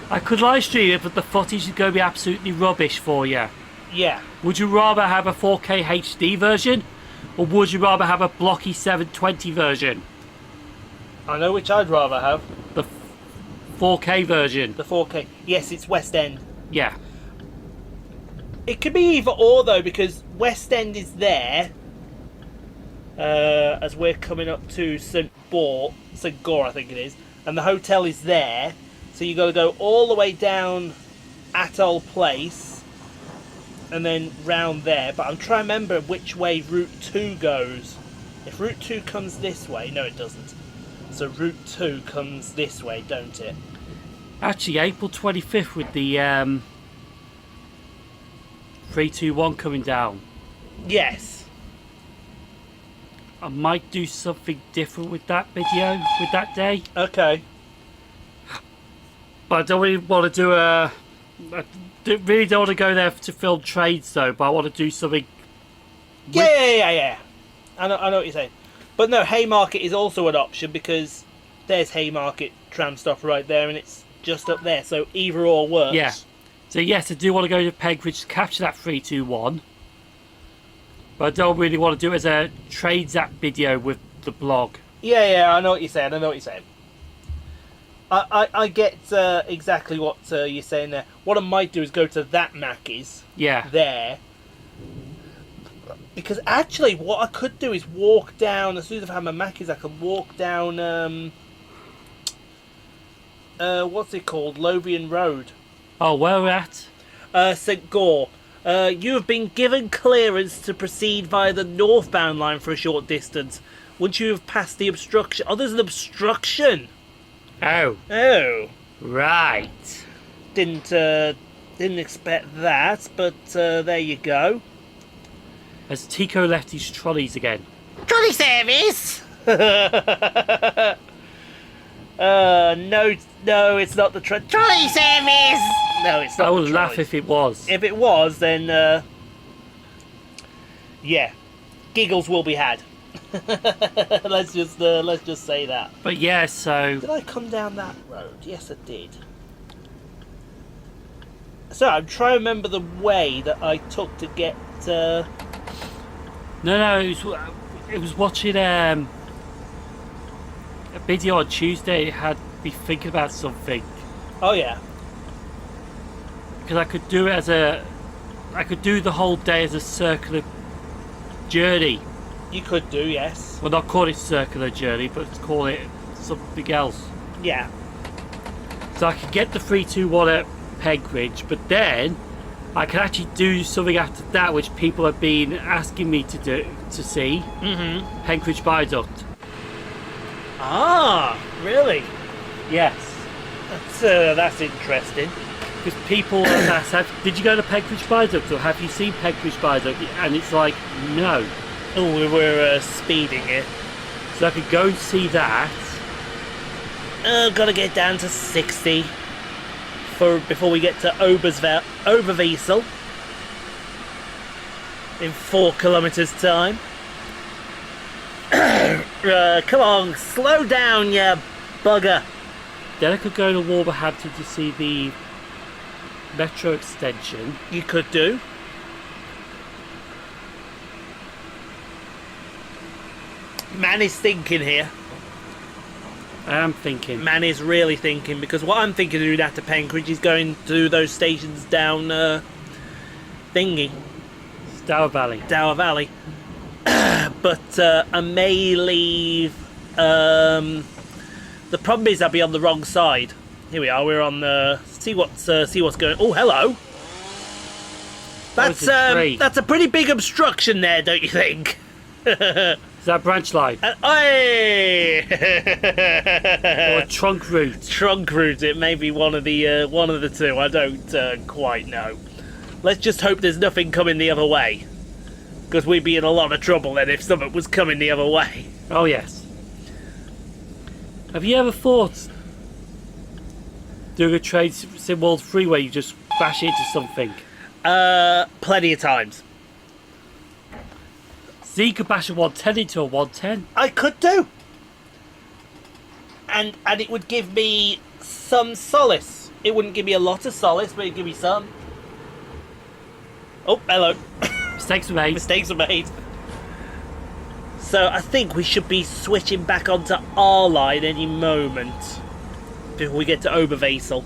[SPEAKER 2] I could live stream it, but the footage is going to be absolutely rubbish for you.
[SPEAKER 1] Yeah.
[SPEAKER 2] Would you rather have a 4K HD version, or would you rather have a blocky 720 version?
[SPEAKER 1] I know which I'd rather have.
[SPEAKER 2] The 4K version.
[SPEAKER 1] The 4K. Yes, it's West End.
[SPEAKER 2] Yeah.
[SPEAKER 1] It could be either or though, because West End is there. As we're coming up to St Gore, I think it is, and the hotel is there. So you got to go all the way down Atoll Place, and then round there. But I'm trying to remember which way Route 2 goes. If Route 2 comes this way, no, it doesn't. So Route 2 comes this way, don't it?
[SPEAKER 2] Actually, April 25th with the 321 coming down.
[SPEAKER 1] Yes.
[SPEAKER 2] I might do something different with that video, with that day.
[SPEAKER 1] Okay.
[SPEAKER 2] But I don't really want to do a... really don't want to go there to film trades though, but I want to do something...
[SPEAKER 1] Yeah. I know what you're saying. But no, Haymarket is also an option, because there's Haymarket tram stop right there and it's just up there, so either or works.
[SPEAKER 2] Yeah. So yes, I do want to go to Pegbridge to capture that 321. But I don't really want to do it as a trades app video with the blog.
[SPEAKER 1] Yeah, I know what you're saying. I get exactly what you're saying there. What I might do is go to that Mackey's.
[SPEAKER 2] Yeah.
[SPEAKER 1] There. Because actually, what I could do is walk down, as soon as I've had my Mackey's, I could walk down, what's it called? Lothian Road.
[SPEAKER 2] Oh, where we're at?
[SPEAKER 1] St Gore. You have been given clearance to proceed via the northbound line for a short distance. Once you have passed the obstruction... Oh, there's an obstruction!
[SPEAKER 2] Oh. Right.
[SPEAKER 1] Didn't expect that, but there you go.
[SPEAKER 2] As Tico left his trolleys again.
[SPEAKER 1] Trolley service! No, it's not the trolley service! No, it's not.
[SPEAKER 2] I would laugh if it was.
[SPEAKER 1] If it was, then yeah, giggles will be had. let's just say that.
[SPEAKER 2] But yeah, so
[SPEAKER 1] did I come down that road? Yes, I did. So I'm trying to remember the way that I took to get.
[SPEAKER 2] No, it was watching a video on Tuesday. It had me thinking about something.
[SPEAKER 1] Oh yeah.
[SPEAKER 2] Because I could do it I could do the whole day as a circular journey.
[SPEAKER 1] You could do, yes.
[SPEAKER 2] Well, not call it circular journey, but call it something else.
[SPEAKER 1] Yeah.
[SPEAKER 2] So I could get the 321 at Pegbridge, but then I can actually do something after that, which people have been asking me to see.
[SPEAKER 1] Mm-hmm.
[SPEAKER 2] Pegbridge Viaduct.
[SPEAKER 1] Ah, really?
[SPEAKER 2] Yes.
[SPEAKER 1] That's interesting.
[SPEAKER 2] Because people have, did you go to Peckridge Viaduct or have you seen Peckridge Viaduct? And it's like, no.
[SPEAKER 1] Oh, we were speeding here.
[SPEAKER 2] So I could go and see that.
[SPEAKER 1] Gotta get down to 60 before we get to Oberwiesel in 4 kilometers time. Come on, slow down, you bugger.
[SPEAKER 2] Then I could go to Wolverhampton to see the metro extension.
[SPEAKER 1] You could do. Man is thinking here.
[SPEAKER 2] I am thinking.
[SPEAKER 1] Man is really thinking, because what I'm thinking of doing after Penkridge is going to those stations down thingy.
[SPEAKER 2] Stour Valley.
[SPEAKER 1] Stour Valley. But I may leave. The problem is I'll be on the wrong side. Here we are. We're on the see what's going. Oh, hello. That's a pretty big obstruction there, don't you think?
[SPEAKER 2] Is that branch line?
[SPEAKER 1] Oi!
[SPEAKER 2] Or a trunk route?
[SPEAKER 1] Trunk route. It may be one of the two. I don't quite know. Let's just hope there's nothing coming the other way, because we'd be in a lot of trouble then if something was coming the other way.
[SPEAKER 2] Oh yes. Have you ever thought doing a train sim world free where you just crash into something?
[SPEAKER 1] Plenty of times.
[SPEAKER 2] So you could bash a 110 into a 110.
[SPEAKER 1] I could do. And it would give me some solace. It wouldn't give me a lot of solace, but it'd give me some. Oh, hello.
[SPEAKER 2] Mistakes were made.
[SPEAKER 1] Mistakes were made. So I think we should be switching back onto our line any moment before we get to Oberwiesel.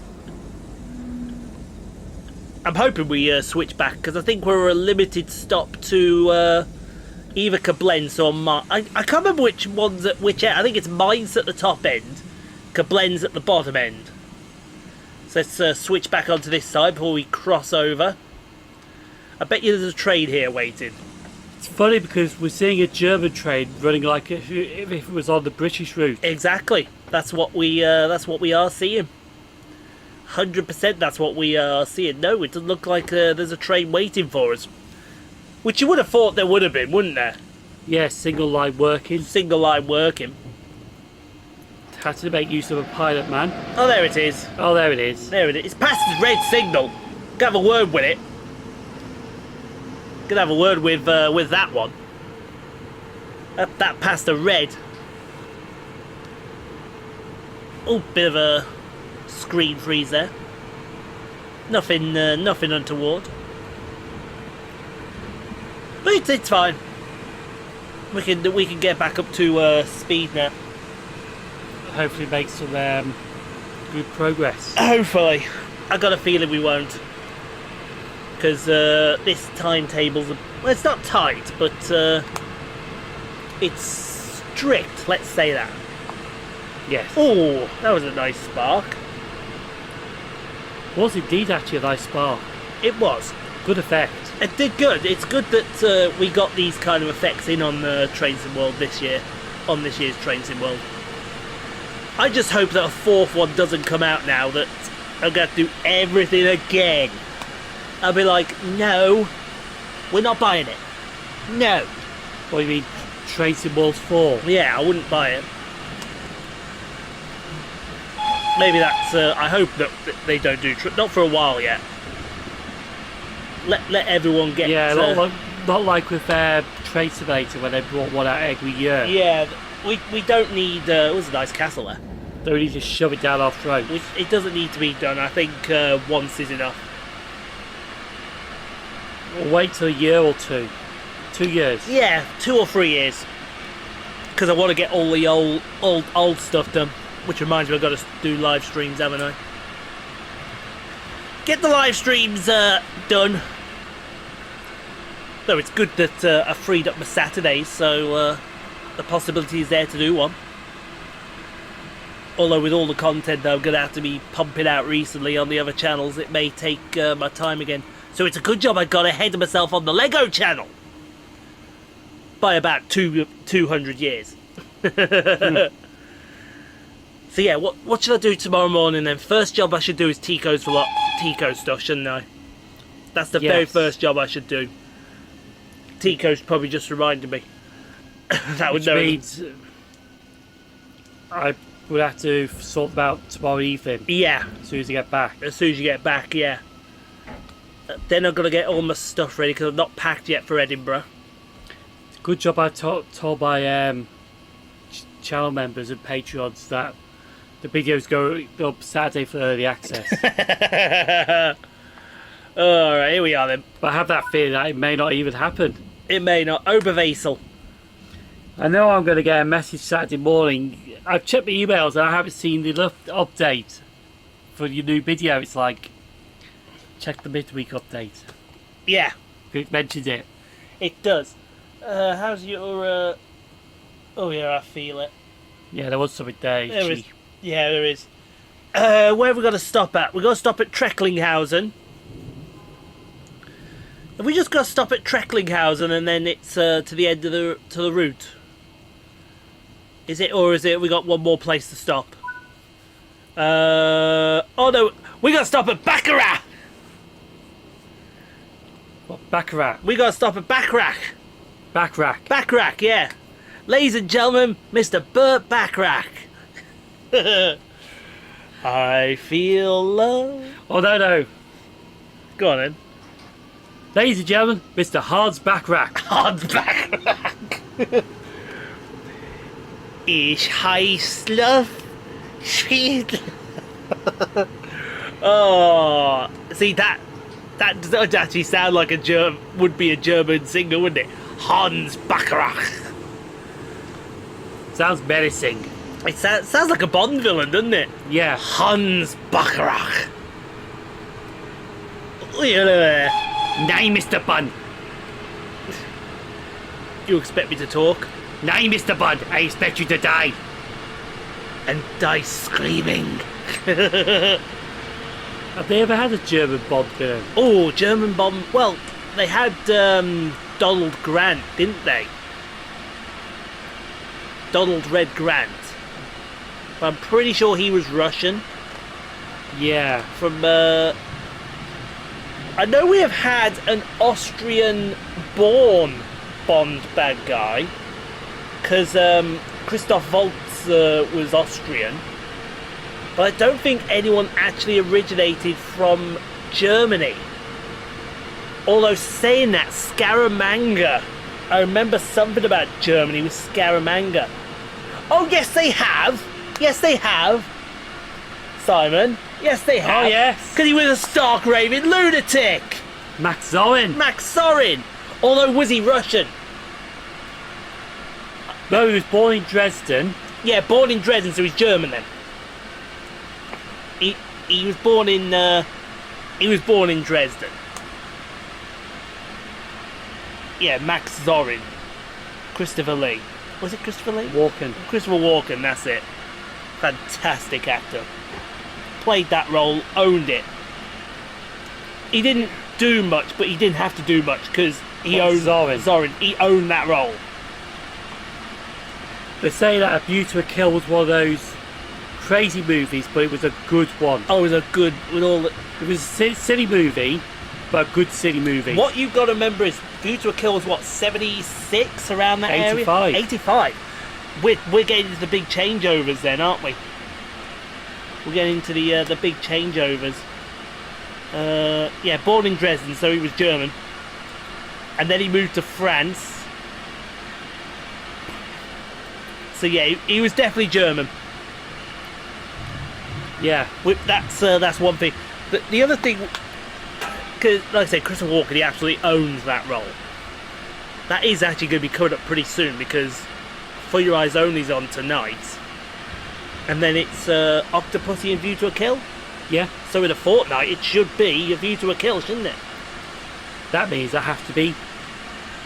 [SPEAKER 1] I'm hoping we switch back, because I think we're a limited stop to either Koblenz or I can't remember which one's at which end. I think it's Mainz at the top end, Koblenz at the bottom end. So let's switch back onto this side before we cross over. I bet you there's a train here waiting.
[SPEAKER 2] It's funny because we're seeing a German train running like if it was on the British route.
[SPEAKER 1] Exactly. That's what we are seeing. 100% that's what we are seeing. No, it doesn't look like there's a train waiting for us. Which you would have thought there would have been, wouldn't there?
[SPEAKER 2] Yeah, single line working.
[SPEAKER 1] Single line working.
[SPEAKER 2] Had to make use of a pilot man.
[SPEAKER 1] Oh, there it is.
[SPEAKER 2] Oh, there it is.
[SPEAKER 1] There it is. It's past the red signal. Gonna have a word with it. Gonna have a word with that one. That passed the red. Oh, bit of a screen freeze there. Nothing untoward. But it's fine. We can get back up to speed now.
[SPEAKER 2] Hopefully make some good progress.
[SPEAKER 1] Hopefully. I got a feeling we won't. Because this timetable's... Well, it's not tight, but it's strict, let's say that.
[SPEAKER 2] Yes.
[SPEAKER 1] Oh, that was a nice spark.
[SPEAKER 2] Was indeed actually a nice spark.
[SPEAKER 1] It was.
[SPEAKER 2] Good effect.
[SPEAKER 1] It did good. It's good that we got these kind of effects in on the Train Sim World this year. On this year's Train Sim World. I just hope that a fourth one doesn't come out now, that I'm going to do everything again. I'll be like, no, we're not buying it. No.
[SPEAKER 2] What do you mean, Train Sim World 4?
[SPEAKER 1] Yeah, I wouldn't buy it. Maybe that's... I hope that they don't do... Not for a while yet. Let everyone get...
[SPEAKER 2] Yeah, not like with Train Simulator when they brought one out every year.
[SPEAKER 1] Yeah, we don't need... it was a nice castle there.
[SPEAKER 2] Don't need to shove it down our throats.
[SPEAKER 1] It doesn't need to be done. I think once is enough.
[SPEAKER 2] Or wait till a year or two. 2 years.
[SPEAKER 1] Yeah, 2 or 3 years. Because I want to get all the old stuff done. Which reminds me, I've got to do live streams, haven't I? Get the live streams done. Though it's good that I freed up my Saturdays, so the possibility is there to do one. Although with all the content that I'm going to have to be pumping out recently on the other channels, it may take my time again. So it's a good job I got ahead of myself on the Lego channel. By about 200 years. So yeah, what should I do tomorrow morning then? First job I should do is Tico's for Tico stuff, shouldn't I? That's the very first job I should do. Tico's probably just reminded me. That would
[SPEAKER 2] Which means I would have to sort them out tomorrow evening.
[SPEAKER 1] Yeah.
[SPEAKER 2] As soon as I get back.
[SPEAKER 1] As soon as you get back, yeah. Then I've got to get all my stuff ready because I'm not packed yet for Edinburgh.
[SPEAKER 2] Good job I told my channel members and Patreons that the videos go up Saturday for early access.
[SPEAKER 1] Alright, here we are then.
[SPEAKER 2] But I have that feeling that it may not even happen.
[SPEAKER 1] It may not. Oberwesel.
[SPEAKER 2] I know I'm going to get a message Saturday morning. I've checked my emails and I haven't seen the update for your new video. It's like, check the midweek update.
[SPEAKER 1] Yeah.
[SPEAKER 2] It mentions it.
[SPEAKER 1] It does. How's your... Oh yeah, I feel it.
[SPEAKER 2] Yeah, there was something there.
[SPEAKER 1] There is. Yeah, there is. Where have we got to stop at? We've got to stop at Trecklinghausen. Have we just got to stop at Trecklinghausen and then it's to the end of the route? Is it, or is it we got one more place to stop? Oh no, we got to stop at Baccarat.
[SPEAKER 2] What, Baccarat?
[SPEAKER 1] We got to stop at Baccarat.
[SPEAKER 2] Baccarat.
[SPEAKER 1] Baccarat, yeah. Ladies and gentlemen, Mr. Burt Baccarat. I feel love.
[SPEAKER 2] Oh no.
[SPEAKER 1] Go on then.
[SPEAKER 2] Ladies and gentlemen, Mr. Hans Baccarat.
[SPEAKER 1] Hans Baccarat. Ich heiße Spiel. Oh, see that does actually sound like would be a German singer, wouldn't it? Hans Baccarat.
[SPEAKER 2] Sounds menacing.
[SPEAKER 1] It sounds like a Bond villain, doesn't it?
[SPEAKER 2] Yeah.
[SPEAKER 1] Hans Baccarat. Look at there.
[SPEAKER 2] Nay, Mr. Bun.
[SPEAKER 1] You expect me to talk?
[SPEAKER 2] Nay, Mr. Bun. I expect you to die.
[SPEAKER 1] And die screaming.
[SPEAKER 2] Have they ever had a German Bond villain?
[SPEAKER 1] Oh, German Bond. Well, they had Donald Grant, didn't they? Donald Red Grant. But I'm pretty sure he was Russian.
[SPEAKER 2] Yeah.
[SPEAKER 1] From I know we have had an Austrian-born Bond bad guy, because Christoph Waltz was Austrian, but I don't think anyone actually originated from Germany. Although saying that, Scaramanga, I remember something about Germany with Scaramanga. Oh yes they have! Yes they have! Simon, yes they have!
[SPEAKER 2] Oh yes!
[SPEAKER 1] Because he was a stark raving lunatic!
[SPEAKER 2] Max Zorin!
[SPEAKER 1] Max Zorin! Although, was he Russian?
[SPEAKER 2] No, he was born in Dresden.
[SPEAKER 1] Yeah, born in Dresden, so he's German then. He was born in Dresden. Yeah, Max Zorin. Christopher Lee. Was it Christopher Lee?
[SPEAKER 2] Walken.
[SPEAKER 1] Christopher Walken, that's it. Fantastic actor. Played that role, owned it. He didn't do much, but he didn't have to do much because he owned Zorin. He owned that role.
[SPEAKER 2] They say that A View to a Kill was one of those crazy movies, but it was a good one.
[SPEAKER 1] Oh, it was a good with all.
[SPEAKER 2] It was a silly movie, but a good silly movie.
[SPEAKER 1] What you've got to remember is View to a Kill was what, 76 around that
[SPEAKER 2] 85.
[SPEAKER 1] area. 85. We're getting into the big changeovers then, aren't we? We're getting into the big changeovers. Yeah, born in Dresden, so he was German, and then he moved to France. So yeah, he was definitely German.
[SPEAKER 2] Yeah,
[SPEAKER 1] that's one thing. The other thing, because like I said, Christopher Walken, he absolutely owns that role. That is actually going to be coming up pretty soon because For Your Eyes Only's on tonight, and then it's Octopussy and View to a Kill.
[SPEAKER 2] Yeah.
[SPEAKER 1] So in a fortnight, it should be A View to a Kill, shouldn't it?
[SPEAKER 2] That means I have to be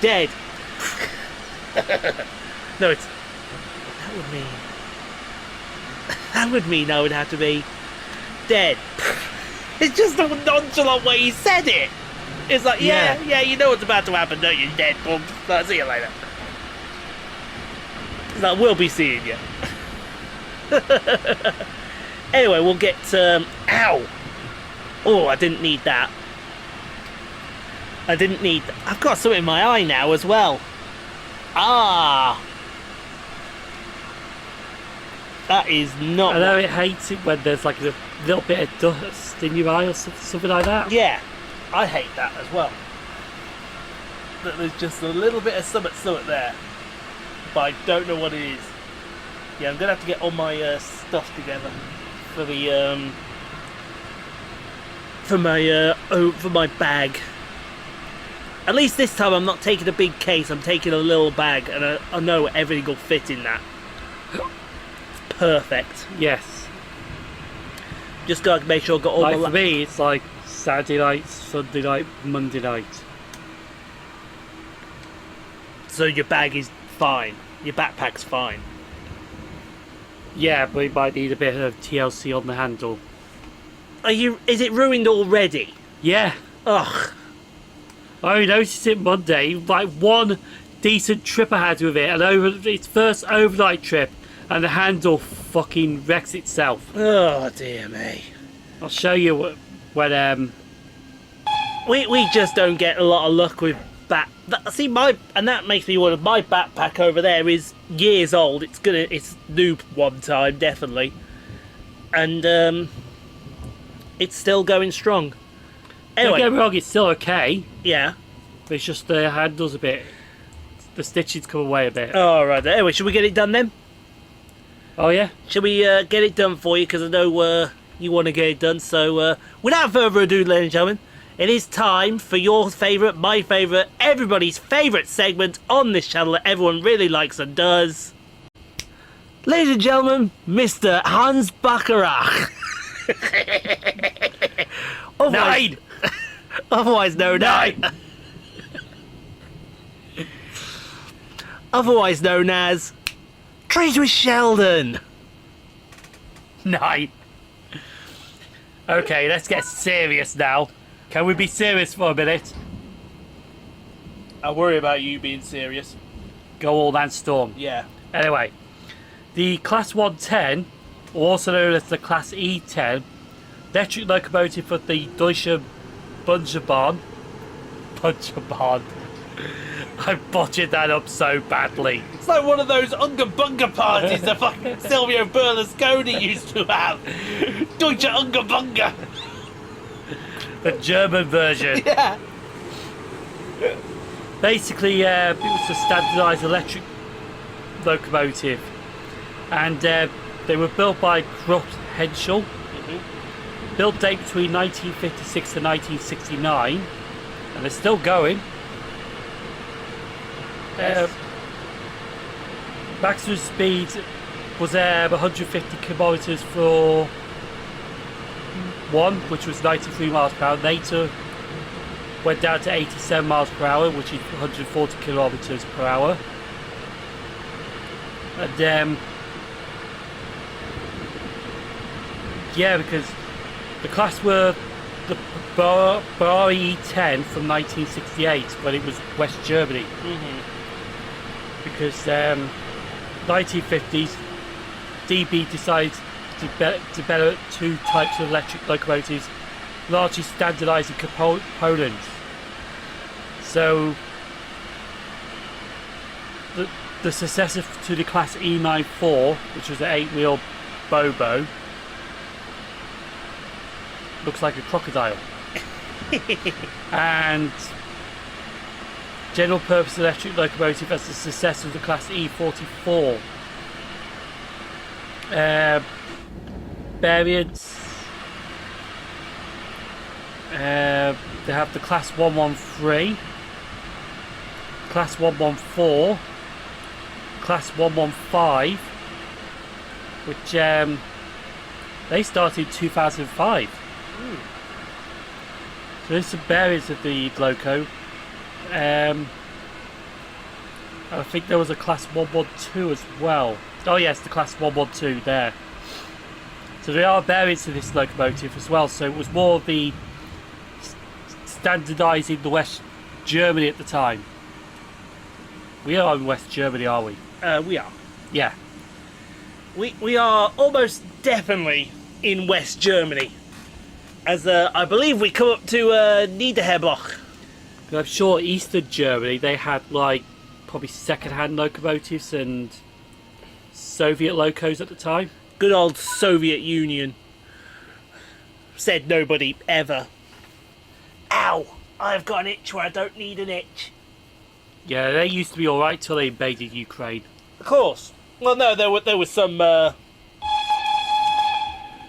[SPEAKER 1] dead. No, it's that would mean I would have to be dead. It's just the nonchalant way he said it. It's like, yeah, you know what's about to happen, don't you? Dead, boom. I'll see you later. It's like, we'll be seeing you. Anyway, we'll get... ow! Oh, I didn't need that. I didn't need... I've got something in my eye now as well. Ah! That is not...
[SPEAKER 2] I know it hates it when there's like a little bit of dust in your eye or something like that.
[SPEAKER 1] Yeah, I hate that as well. That there's just a little bit of something there. But I don't know what it is. Yeah, I'm going to have to get all my stuff together for the... for my bag. At least this time I'm not taking a big case, I'm taking a little bag, and I know everything will fit in that. It's perfect.
[SPEAKER 2] Yes.
[SPEAKER 1] Just gotta make sure I've got all
[SPEAKER 2] Like
[SPEAKER 1] my...
[SPEAKER 2] for me, it's like Saturday night, Sunday night, Monday night.
[SPEAKER 1] So your bag is fine. Your backpack's fine.
[SPEAKER 2] Yeah, but it might need a bit of TLC on the handle.
[SPEAKER 1] Is it ruined already?
[SPEAKER 2] Yeah.
[SPEAKER 1] Ugh.
[SPEAKER 2] I only noticed it Monday, like one decent trip I had with it, and its first overnight trip, and the handle fucking wrecks itself.
[SPEAKER 1] Oh dear me.
[SPEAKER 2] I'll show you when
[SPEAKER 1] We just don't get a lot of luck with see, and that makes me wonder, my backpack over there is years old. It's new one time, definitely. And it's still going strong. Anyway,
[SPEAKER 2] don't get me wrong, it's still okay.
[SPEAKER 1] Yeah.
[SPEAKER 2] But it's just the handle's a bit, the stitches come away a bit.
[SPEAKER 1] All right. Anyway, should we get it done then?
[SPEAKER 2] Oh yeah?
[SPEAKER 1] Shall we get it done for you? Because I know you want to get it done. So without further ado, ladies and gentlemen, it is time for your favourite, my favourite, everybody's favourite segment on this channel that everyone really likes and does. Ladies and gentlemen, Mr. Hans Bacharach.
[SPEAKER 2] Nine!
[SPEAKER 1] Otherwise known as... Otherwise known as... Trees with Sheldon.
[SPEAKER 2] 9. Okay, let's get serious now. Can we be serious for a minute?
[SPEAKER 1] I worry about you being serious.
[SPEAKER 2] Go all man storm.
[SPEAKER 1] Yeah.
[SPEAKER 2] Anyway, the Class 110, also known as the Class E10, electric locomotive for the Deutsche Bahn. I botched that up so badly.
[SPEAKER 1] It's like one of those Unga Bunga parties that fucking Silvio Berlusconi used to have. Deutsche Unga Bunga.
[SPEAKER 2] The German version.
[SPEAKER 1] Yeah.
[SPEAKER 2] Basically, it was a standardised electric locomotive, and they were built by Krupp Henschel. Built date between 1956 and 1969, and they're still going.
[SPEAKER 1] Yes.
[SPEAKER 2] Maximum speed was 150 kilometres for one, which was 93 miles per hour. Later went down to 87 miles per hour, which is 140 kilometres per hour. And yeah, because the class were the Br E10 from 1968 when it was West Germany. Because 1950s, DB decided to develop two types of electric locomotives, largely standardising components. So the successor to the Class E94, which was an 8-wheel Bobo, looks like a crocodile. And general purpose electric locomotive as the successor of the Class E44. Variants. They have the Class 113, Class 114, Class 115, which they started in 2005. So there's some variants of the loco. I think there was a Class 112 as well. Oh yes, the Class 112 there. So there are variants of this locomotive as well. So it was more of the standardising the West Germany at the time. We are in West Germany, are we?
[SPEAKER 1] We are.
[SPEAKER 2] Yeah.
[SPEAKER 1] we are almost definitely in West Germany, as I believe we come up to Niederherbloch.
[SPEAKER 2] I'm sure Eastern Germany, they had like probably second-hand locomotives and Soviet locos at the time.
[SPEAKER 1] Good old Soviet Union. Said nobody ever. Ow! I've got an itch where I don't need an itch.
[SPEAKER 2] Yeah, they used to be alright till they invaded Ukraine.
[SPEAKER 1] Of course. Well, no, there was some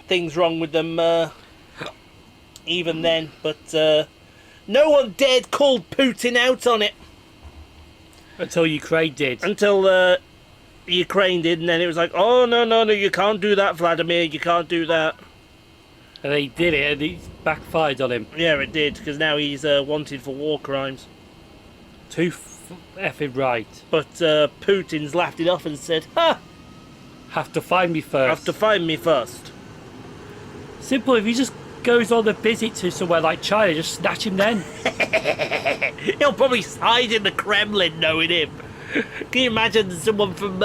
[SPEAKER 1] things wrong with them even then, but no one dared call Putin out on it.
[SPEAKER 2] Until Ukraine did.
[SPEAKER 1] Until Ukraine did, and then it was like, oh, no, you can't do that, Vladimir, you can't do that.
[SPEAKER 2] And they did it, and it backfired on him.
[SPEAKER 1] Yeah, it did, because now he's wanted for war crimes.
[SPEAKER 2] Too effing right.
[SPEAKER 1] But Putin's laughed it off and said, ha!
[SPEAKER 2] Have to find me first.
[SPEAKER 1] Have to find me first.
[SPEAKER 2] Simple, if he just goes on a visit to somewhere like China, just snatch him then.
[SPEAKER 1] He'll probably hide in the Kremlin, knowing him. Can you imagine someone from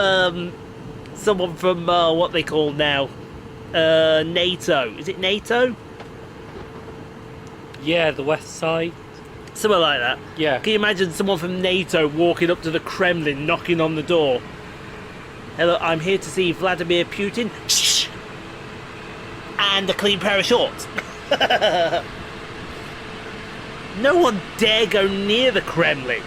[SPEAKER 1] what they call now? NATO. Is it NATO?
[SPEAKER 2] Yeah, the west side.
[SPEAKER 1] Something like that.
[SPEAKER 2] Yeah.
[SPEAKER 1] Can you imagine someone from NATO walking up to the Kremlin, knocking on the door? Hello, I'm here to see Vladimir Putin. Shh! And a clean pair of shorts. No one dare go near the Kremlin.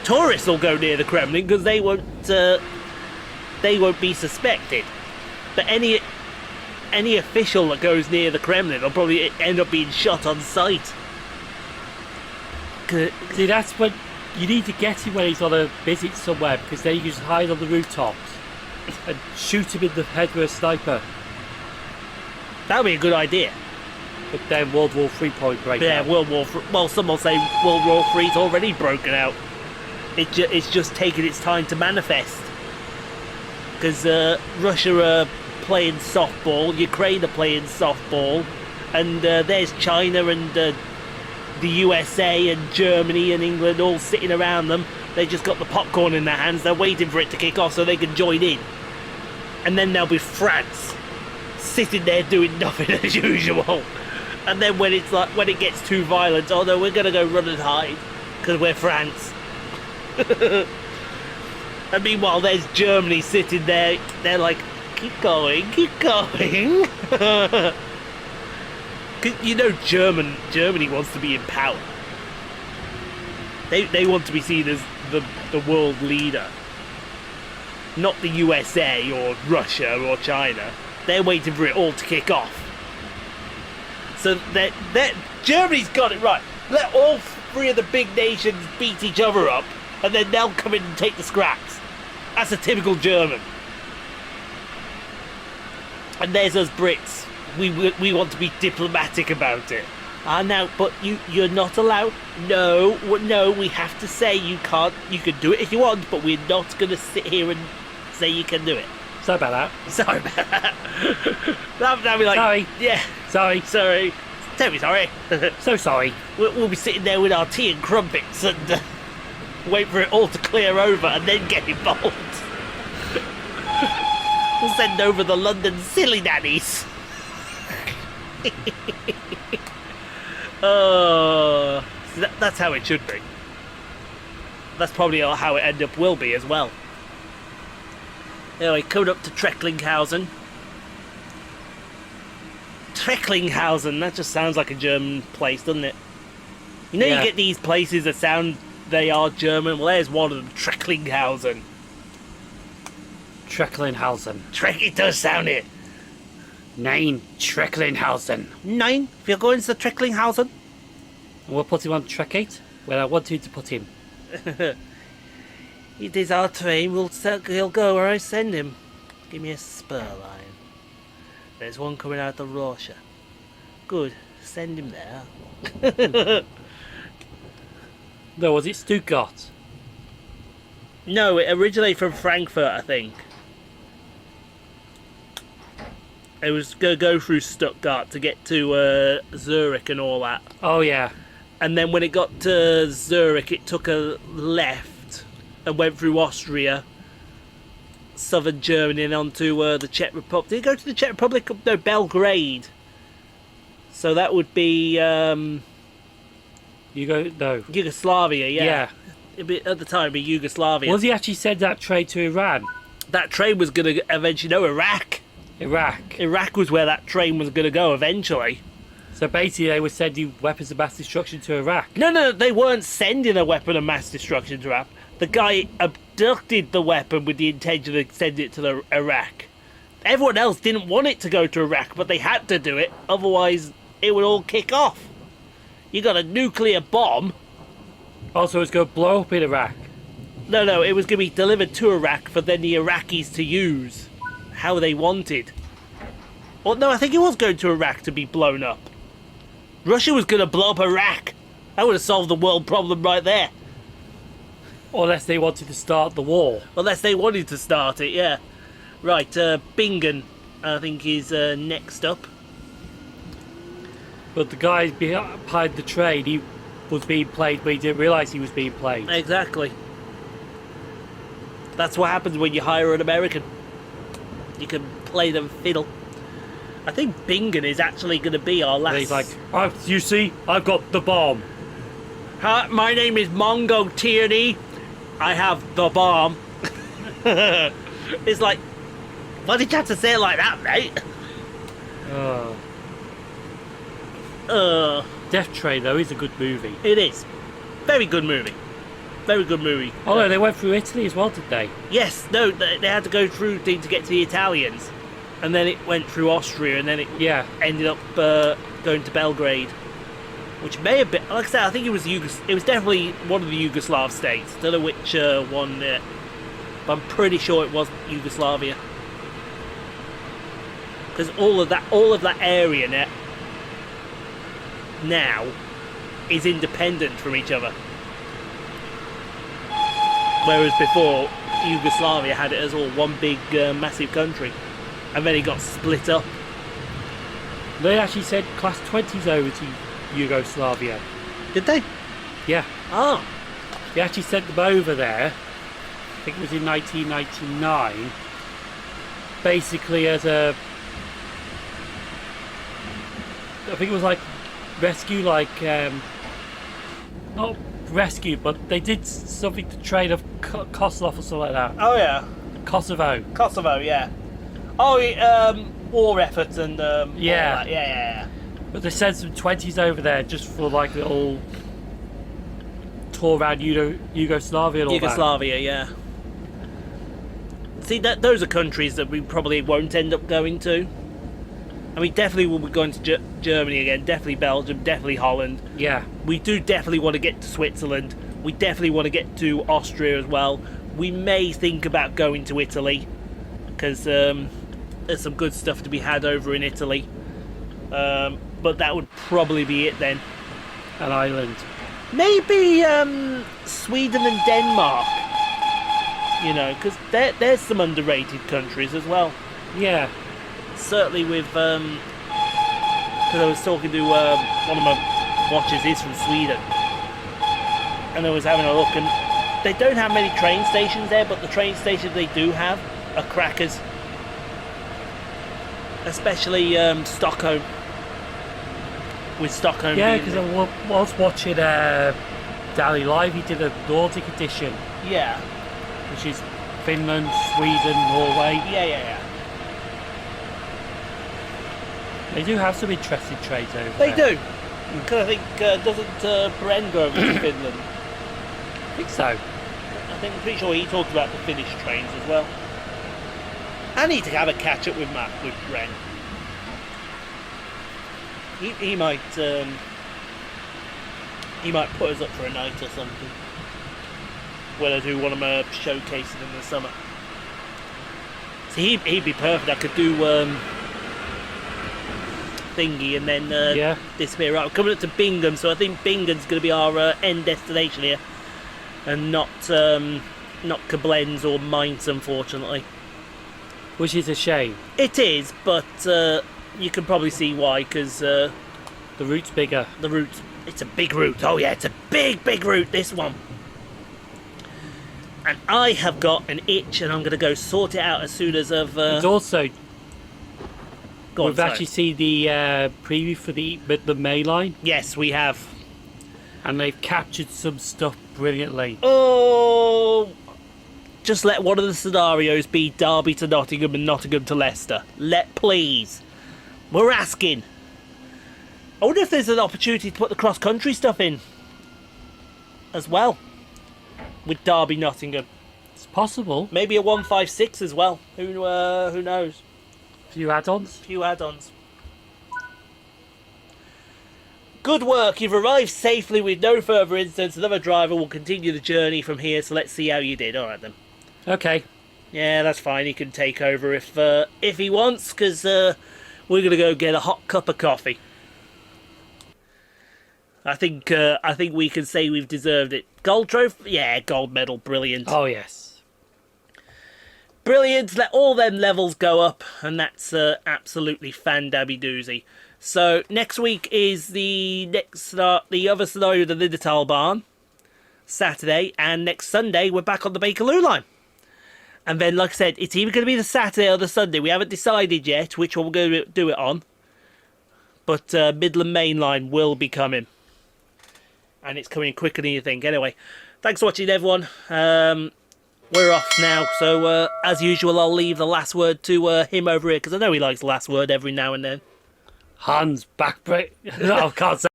[SPEAKER 1] Tourists will go near the Kremlin because they won't be suspected. But any official that goes near the Kremlin will probably end up being shot on sight.
[SPEAKER 2] See, that's what you need to get him when he's on a visit somewhere, because then you can just hide on the rooftops and shoot him in the head with a sniper.
[SPEAKER 1] That would be a good idea.
[SPEAKER 2] But then World War III probably break out.
[SPEAKER 1] Yeah, well, some will say World War III's already broken out. It's just taking its time to manifest. Because Russia are playing softball, Ukraine are playing softball, and there's China and the USA and Germany and England all sitting around them. They just got the popcorn in their hands, they're waiting for it to kick off so they can join in. And then there'll be France sitting there doing nothing as usual. And then when it gets too violent, oh no, we're gonna go run and hide because we're France. And meanwhile, there's Germany sitting there. They're like, keep going. You know, Germany wants to be in power. They want to be seen as the world leader, not the USA or Russia or China. They're waiting for it all to kick off. So that Germany's got it right. Let all three of the big nations beat each other up, and then they'll come in and take the scraps. That's a typical German. And there's us Brits. We want to be diplomatic about it. No, but you're not allowed. No, we have to say you can't. You can do it if you want, but we're not going to sit here and say you can do it.
[SPEAKER 2] Sorry about that.
[SPEAKER 1] Sorry about that. That'd be like,
[SPEAKER 2] sorry.
[SPEAKER 1] Yeah.
[SPEAKER 2] Sorry.
[SPEAKER 1] Tell me sorry.
[SPEAKER 2] So sorry.
[SPEAKER 1] We'll be sitting there with our tea and crumpets and wait for it all to clear over and then get involved. We'll send over the London silly nannies. Oh, that's how it should be. That's probably how it end up will be as well. Anyway, coming up to Trecklinghausen. Trecklinghausen, that just sounds like a German place, doesn't it? You know,
[SPEAKER 2] Yeah.
[SPEAKER 1] You get these places that sound they are German. Well, there's one of them, Trecklinghausen.
[SPEAKER 2] Trecklinghausen.
[SPEAKER 1] It does sound it.
[SPEAKER 2] Nein, Trecklinghausen.
[SPEAKER 1] Nine, if you're going to Trecklinghausen.
[SPEAKER 2] And we'll put him on track 8, where I want you to put him.
[SPEAKER 1] It is our train. He'll go where I send him. Give me a spur line. There's one coming out of Russia. Good. Send him there.
[SPEAKER 2] No, was it Stuttgart?
[SPEAKER 1] No, it originated from Frankfurt, I think. It was going to go through Stuttgart to get to Zurich and all that.
[SPEAKER 2] Oh, yeah.
[SPEAKER 1] And then when it got to Zurich, it took a left and went through Austria, southern Germany and onto the Czech Republic. Did he go to the Czech Republic? No, Belgrade. So that would be
[SPEAKER 2] No.
[SPEAKER 1] Yugoslavia. Yeah. At the time, it'd be Yugoslavia.
[SPEAKER 2] Was he actually send that trade to Iran?
[SPEAKER 1] That train was going to eventually... No, Iraq. Iraq was where that train was going to go eventually.
[SPEAKER 2] So basically they were sending weapons of mass destruction to Iraq?
[SPEAKER 1] No, they weren't sending a weapon of mass destruction to Iraq. The guy abducted the weapon with the intention of sending it to Iraq. Everyone else didn't want it to go to Iraq, but they had to do it, otherwise it would all kick off. You got a nuclear bomb.
[SPEAKER 2] Also, it's going to blow up in Iraq.
[SPEAKER 1] No, it was going to be delivered to Iraq for then the Iraqis to use how they wanted. Well, no, I think it was going to Iraq to be blown up. Russia was going to blow up Iraq. That would have solved the world problem right there.
[SPEAKER 2] Unless they wanted to start the war.
[SPEAKER 1] Unless they wanted to start it, yeah. Right, Bingen, I think, is next up.
[SPEAKER 2] But the guy behind the train, he was being played, but he didn't realise he was being played.
[SPEAKER 1] Exactly. That's what happens when you hire an American. You can play them fiddle. I think Bingen is actually going to be our last...
[SPEAKER 2] And he's like, oh, you see, I've got the bomb.
[SPEAKER 1] Hi, my name is Mongo Tierney. I have the bomb. It's like, why did you have to say it like that, mate?
[SPEAKER 2] Death Train, though, is a good movie.
[SPEAKER 1] It is. Very good movie. Very good movie.
[SPEAKER 2] Oh, no, they went through Italy as well, did they?
[SPEAKER 1] Yes, no, they had to go through to get to the Italians. And then it went through Austria, and then it ended up going to Belgrade. Which may have been, like I said, I think it was definitely one of the Yugoslav states. Don't know which one, but I'm pretty sure it was Yugoslavia. Because all of that area now is independent from each other. Whereas before, Yugoslavia had it as all one big, massive country. And then it got split up.
[SPEAKER 2] They actually sent Class 20s over to Yugoslavia.
[SPEAKER 1] Did they?
[SPEAKER 2] Yeah.
[SPEAKER 1] Oh.
[SPEAKER 2] They actually sent them over there, I think it was in 1999, basically as a... I think it was like rescue, not rescue, but they did something to trade of Kosovo or something like that.
[SPEAKER 1] Oh yeah.
[SPEAKER 2] Kosovo,
[SPEAKER 1] yeah. Oh, war efforts and all that. Yeah.
[SPEAKER 2] But they sent some 20s over there just for like a little tour around Yugoslavia and all
[SPEAKER 1] Yugoslavia, yeah. See, those are countries that we probably won't end up going to. And we definitely will be going to Germany again, definitely Belgium, definitely Holland.
[SPEAKER 2] Yeah.
[SPEAKER 1] We do definitely want to get to Switzerland. We definitely want to get to Austria as well. We may think about going to Italy, because there's some good stuff to be had over in Italy. But that would probably be it then.
[SPEAKER 2] An island.
[SPEAKER 1] Maybe Sweden and Denmark. You know, because there's some underrated countries as well.
[SPEAKER 2] Yeah.
[SPEAKER 1] Certainly with... Because I was talking to one of my watchers, he's from Sweden. And I was having a look, and they don't have many train stations there, but the train stations they do have are crackers. Especially Stockholm. With Stockholm.
[SPEAKER 2] Yeah, because I was watching Daily Live, he did a Nordic edition.
[SPEAKER 1] Yeah.
[SPEAKER 2] Which is Finland, Sweden, Norway.
[SPEAKER 1] Yeah.
[SPEAKER 2] They do have some interesting trades over
[SPEAKER 1] there. They do.
[SPEAKER 2] Mm.
[SPEAKER 1] Because I think, doesn't Bren go over to Finland?
[SPEAKER 2] I think so.
[SPEAKER 1] I'm pretty sure he talked about the Finnish trains as well. I need to have a catch up with Bren. He might put us up for a night or something. When I do one of my showcases in the summer. So he'd be perfect. I could do thingy and then disappear. Right, we're coming up to Bingen, so I think Bingen's going to be our end destination here, and not Koblenz or Mainz, unfortunately.
[SPEAKER 2] Which is a shame.
[SPEAKER 1] It is, but you can probably see why, because
[SPEAKER 2] the route's bigger.
[SPEAKER 1] The route, it's a big route. Oh yeah, it's a big route, this one. And I have got an itch, and I'm going to go sort it out as soon as I've...
[SPEAKER 2] And also,
[SPEAKER 1] go on,
[SPEAKER 2] we've
[SPEAKER 1] sorry.
[SPEAKER 2] actually seen the preview for the Midland Main Line,
[SPEAKER 1] Yes, we have.
[SPEAKER 2] and they've captured some stuff brilliantly.
[SPEAKER 1] Oh... Just let one of the scenarios be Derby to Nottingham and Nottingham to Leicester. Please. We're asking. I wonder if there's an opportunity to put the cross-country stuff in as well with Derby Nottingham.
[SPEAKER 2] It's possible.
[SPEAKER 1] Maybe a 156 as well. Who knows?
[SPEAKER 2] A few add-ons.
[SPEAKER 1] Few add-ons. Good work. You've arrived safely with no further incidents. Another driver will continue the journey from here. So let's see how you did. All right then.
[SPEAKER 2] Okay.
[SPEAKER 1] Yeah, that's fine. He can take over if he wants, because we're gonna go get a hot cup of coffee. I think we can say we've deserved it. Gold trophy, yeah, gold medal, brilliant,
[SPEAKER 2] Oh yes.
[SPEAKER 1] brilliant. Let all them levels go up, and that's absolutely fan-dabby doozy. So next week is the other scenario, the Lindertal Barn, Saturday, and next Sunday we're back on the Bakerloo line. And then, like I said, it's either going to be the Saturday or the Sunday. We haven't decided yet which one we're going to do it on. But Midland Main Line will be coming. And it's coming quicker than you think. Anyway, thanks for watching, everyone. We're off now. So, as usual, I'll leave the last word to him over here, because I know he likes the last word every now and then.
[SPEAKER 2] Hans back break. No, I can't say.